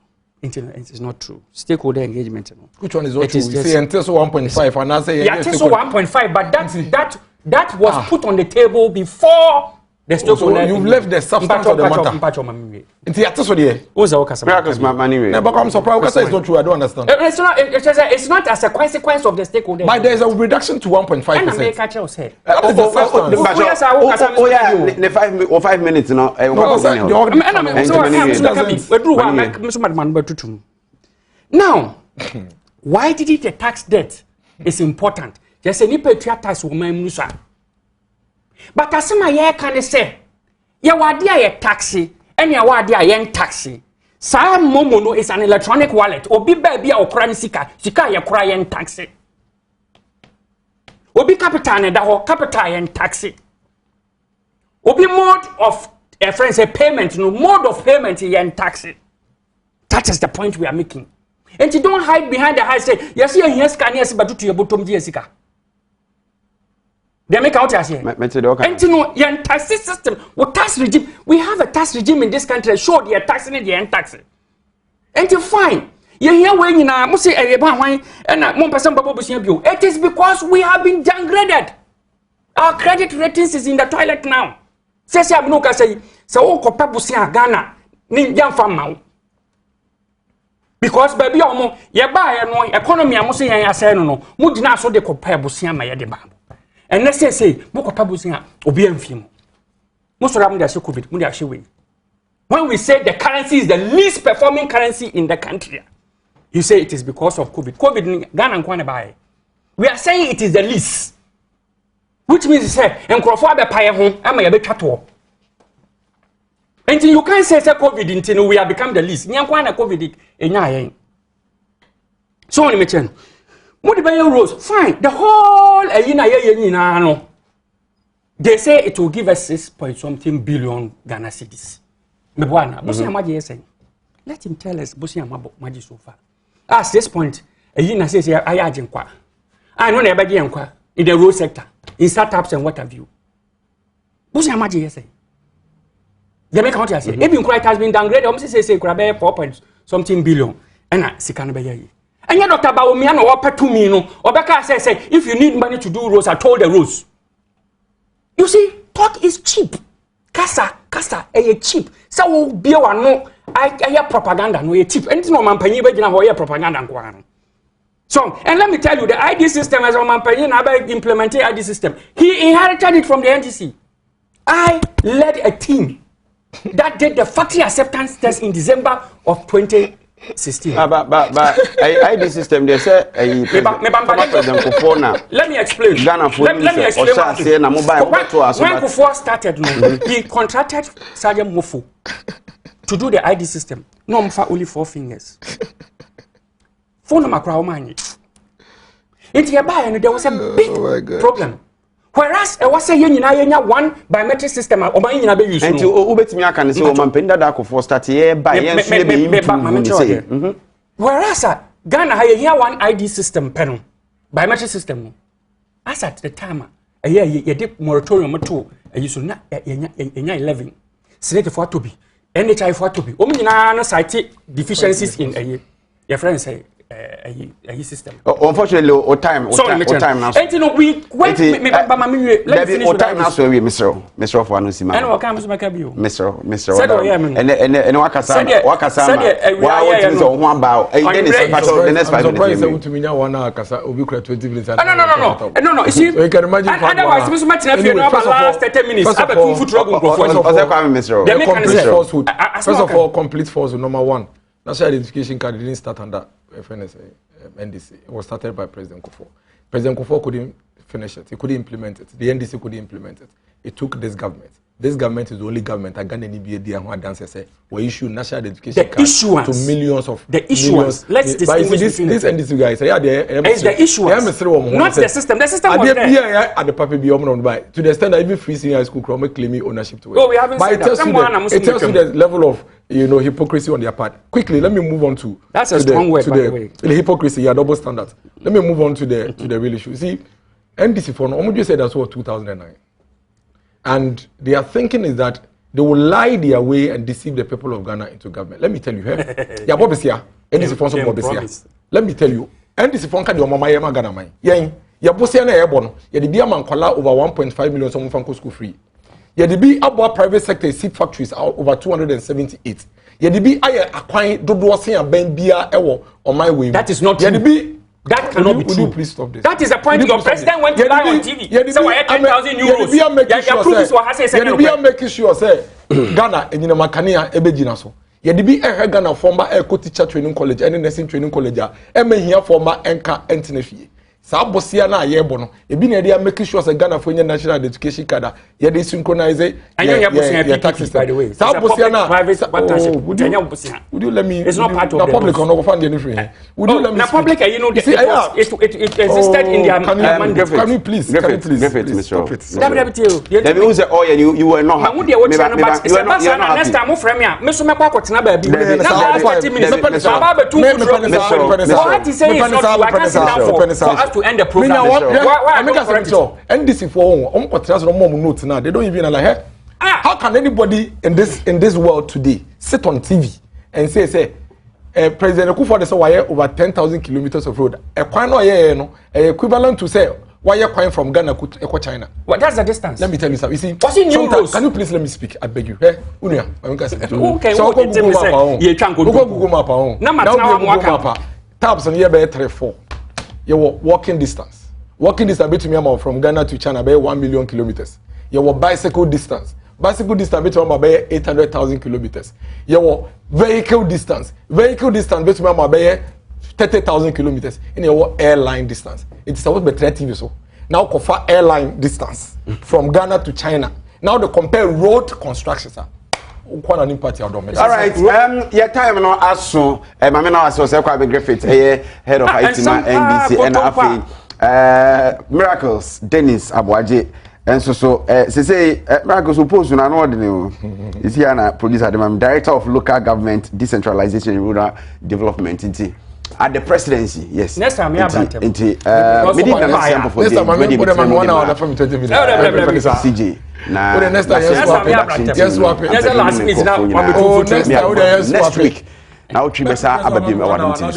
It is not true. Stakeholder engagement. Which one is not true? You say until so 1.5 and I say yeah, until so 1.5, but that was put on the table before the stakeholder. So you've left the substance of the matter. What's the I'm surprised because it's not true. I don't understand. It's not as a consequence of the stakeholder. But there is a reduction to 1.5%. Oh yeah, 5 minutes. Now, why did it the tax debt is important? Just any patriot tax woman musa. But as my year can say, ya wadia ye taxi, and ya wadia yen taxi. Sa momono is an electronic wallet, or be baby or cran sika ya cry taxi. Obi capital da ho capital yen taxi. Obi mode of a friend say payment, no mode of payment yen taxi. That is the point we are making. And you don't hide behind the high say, yes, yes, can yes, but to your bottom jessica. They make out here. And you know, your tax system, what tax regime? We have a tax regime in this country. Sure, they are taxing it, they are taxing. And you fine. You hear when you know, must say, and one person it is because we have been downgraded. Our credit ratings is in the toilet now. Say, I'm no say, so Copabusia Ghana, Ninja Farm. Because baby, you buy a economy, I must say, I say, no, Mudina so de Copabusia, my debam. And let's say, Boko Pabusia, Obian Film. Most of them are so COVID, Mudia. When we say the currency is the least performing currency in the country, you say it is because of COVID. COVID, Ghana and Kwana. We are saying it is the least. Which means, say, and Crawford Paya home, I'm a bit chateau. Until you can't say COVID until we have become the least. Nyankwana COVID in Yain. So, on the mention. Rose, fine. The whole they say it will give us 6.something billion Ghana cedis. Let him tell us Busia so far. At this point, a year says I know never in the road sector, in startups and what have you. Busia Maji say. The make out say, even quite has been downgraded, almost say 4.something billion. And I see can be. And you're not about me, or to me, no. Or Becca says, if you need money to do roads, I told the roads. You see, talk is cheap. Kasa, cheap. So, be one no, I hear propaganda, no, cheap. And it's no man paying, but you know, hear propaganda. So, and let me tell you, the ID system, as a man paying, I implemented ID system. He inherited it from the NGC. I led a team that did the factory acceptance test in December of 2016. But ID system they say let me explain. Let me explain. When Kufuor started, he contracted Sergeant Mofu to do the ID system. No, only 4 fingers. Phone number crowd there was a big problem. Whereas I was saying you know one biometric system or my be use. And you ubetimi aka ne say o man penda da Kufuor start here by whereas Ghana here one ID system panel biometric system as at the time you did moratorium to you should not 11 select for to be NHI for to be no cite deficiencies in your friends say a system. Unfortunately, o time now. And you know we wait me let me finish o time now so we Mr. for no sima. And what comes my cabio. Mr. And wakasa wa what is on one bow. Then the next 5 minutes. I'm to me now 1 hour kasa obi kura 20 minutes. No. You see, you can imagine otherwise Mr. Martin if you know about last 30 minutes I bet you foot trouble go for. First of all, complete falsehood. Number 1, national identification card didn't start under FNSA, NDC. It was started by President Kufuor. President Kufuor couldn't finish it. He couldn't implement it. The NDC couldn't implement it. It took this government. This government is the only government that Ghana NBA who dancers say we issue national identification card to millions of issuance. Let's distinguish this NDC guys. Yeah, it's the issuance. Not the system. The system was there. At the paper be to the extent that even free senior high school crowd claiming ownership to it. Oh, we haven't seen that. It tells you the level of hypocrisy on their part. Quickly, let me move on to that's a strong word, by the way. The hypocrisy, double standards. Let me move on to the real issue. See, NDC for no, you said that's what 2009. And their thinking is that they will lie their way and deceive the people of Ghana into government. Let me tell you, yeah, Bobesia, NDC for some Bobesia. Let me tell you, NDC for can do mama yema Ghana mai. Yeah, ya Bosia na ebono. Ya di man kola over 1.5 million some fanko school free. Ya di bi abo private sector seed factories over 278. Ya di bi aye akwan dodo sen aban bia ewo on my way. That is not true. Ya di bi that cannot be true. Please stop this. That is the point. Your president went to lie on TV. So I had 10,000 euros. You are making sure say Ghana and you makania ebejina so. You be Ghana former teacher training college and nursing training college. Here former enka entenefi. Sa bosia na yebono. Ebi na dey making sure say Ghana for national education card. You dey synchronize your tax system. By the way. Sa bosia na private partnership. Would you let me? It's not part of the public. No go find anything. Would you let me? Na public, you know, it existed in their mandate. Can you please? Stop it. WWTO. Let me use oh yeah, you were not happy. Next time, friend me, me so me kwa kotina ba bi. Now 30 minutes. Baba be too good. What he say is not I can't sit down for us to end the program. Why NDC for kotina so mom note now. They don't even like hey. How can anybody in this world today sit on TV and say President Kufuor say why over 10,000 kilometers of road? A kwan no equivalent to say why kwan from Ghana to China. What that's the distance? Let me tell you something. You see, what's in new rules? Can you please let me speak? I beg you. Hey, Unia, I'm going to say. Okay, so go Google map on. Now tabs on here by 3-4. You walking distance. Walking distance between me from Ghana to China by 1 million kilometers. You bicycle distance. Bicycle distance between me by 800,000 kilometers. You vehicle distance. Vehicle distance between me by 30,000 kilometers. And your airline distance. It is supposed to be 30 so. Now confer airline distance from Ghana to China. Now they compare road construction. All right. Your time now as so. Mama now as so. Say quite Griffith. Head of IT na NDC and Miracles Dennis Abuaje. And so say Miracles suppose na no ordinary. Is here na producer the director of local government decentralization and rural development at the presidency. Yes. Next time we have that. Next time we put them on 1 hour from 20 minutes. CJ. Nah. Next time next week. Now Chibesa Ababim Adom TV.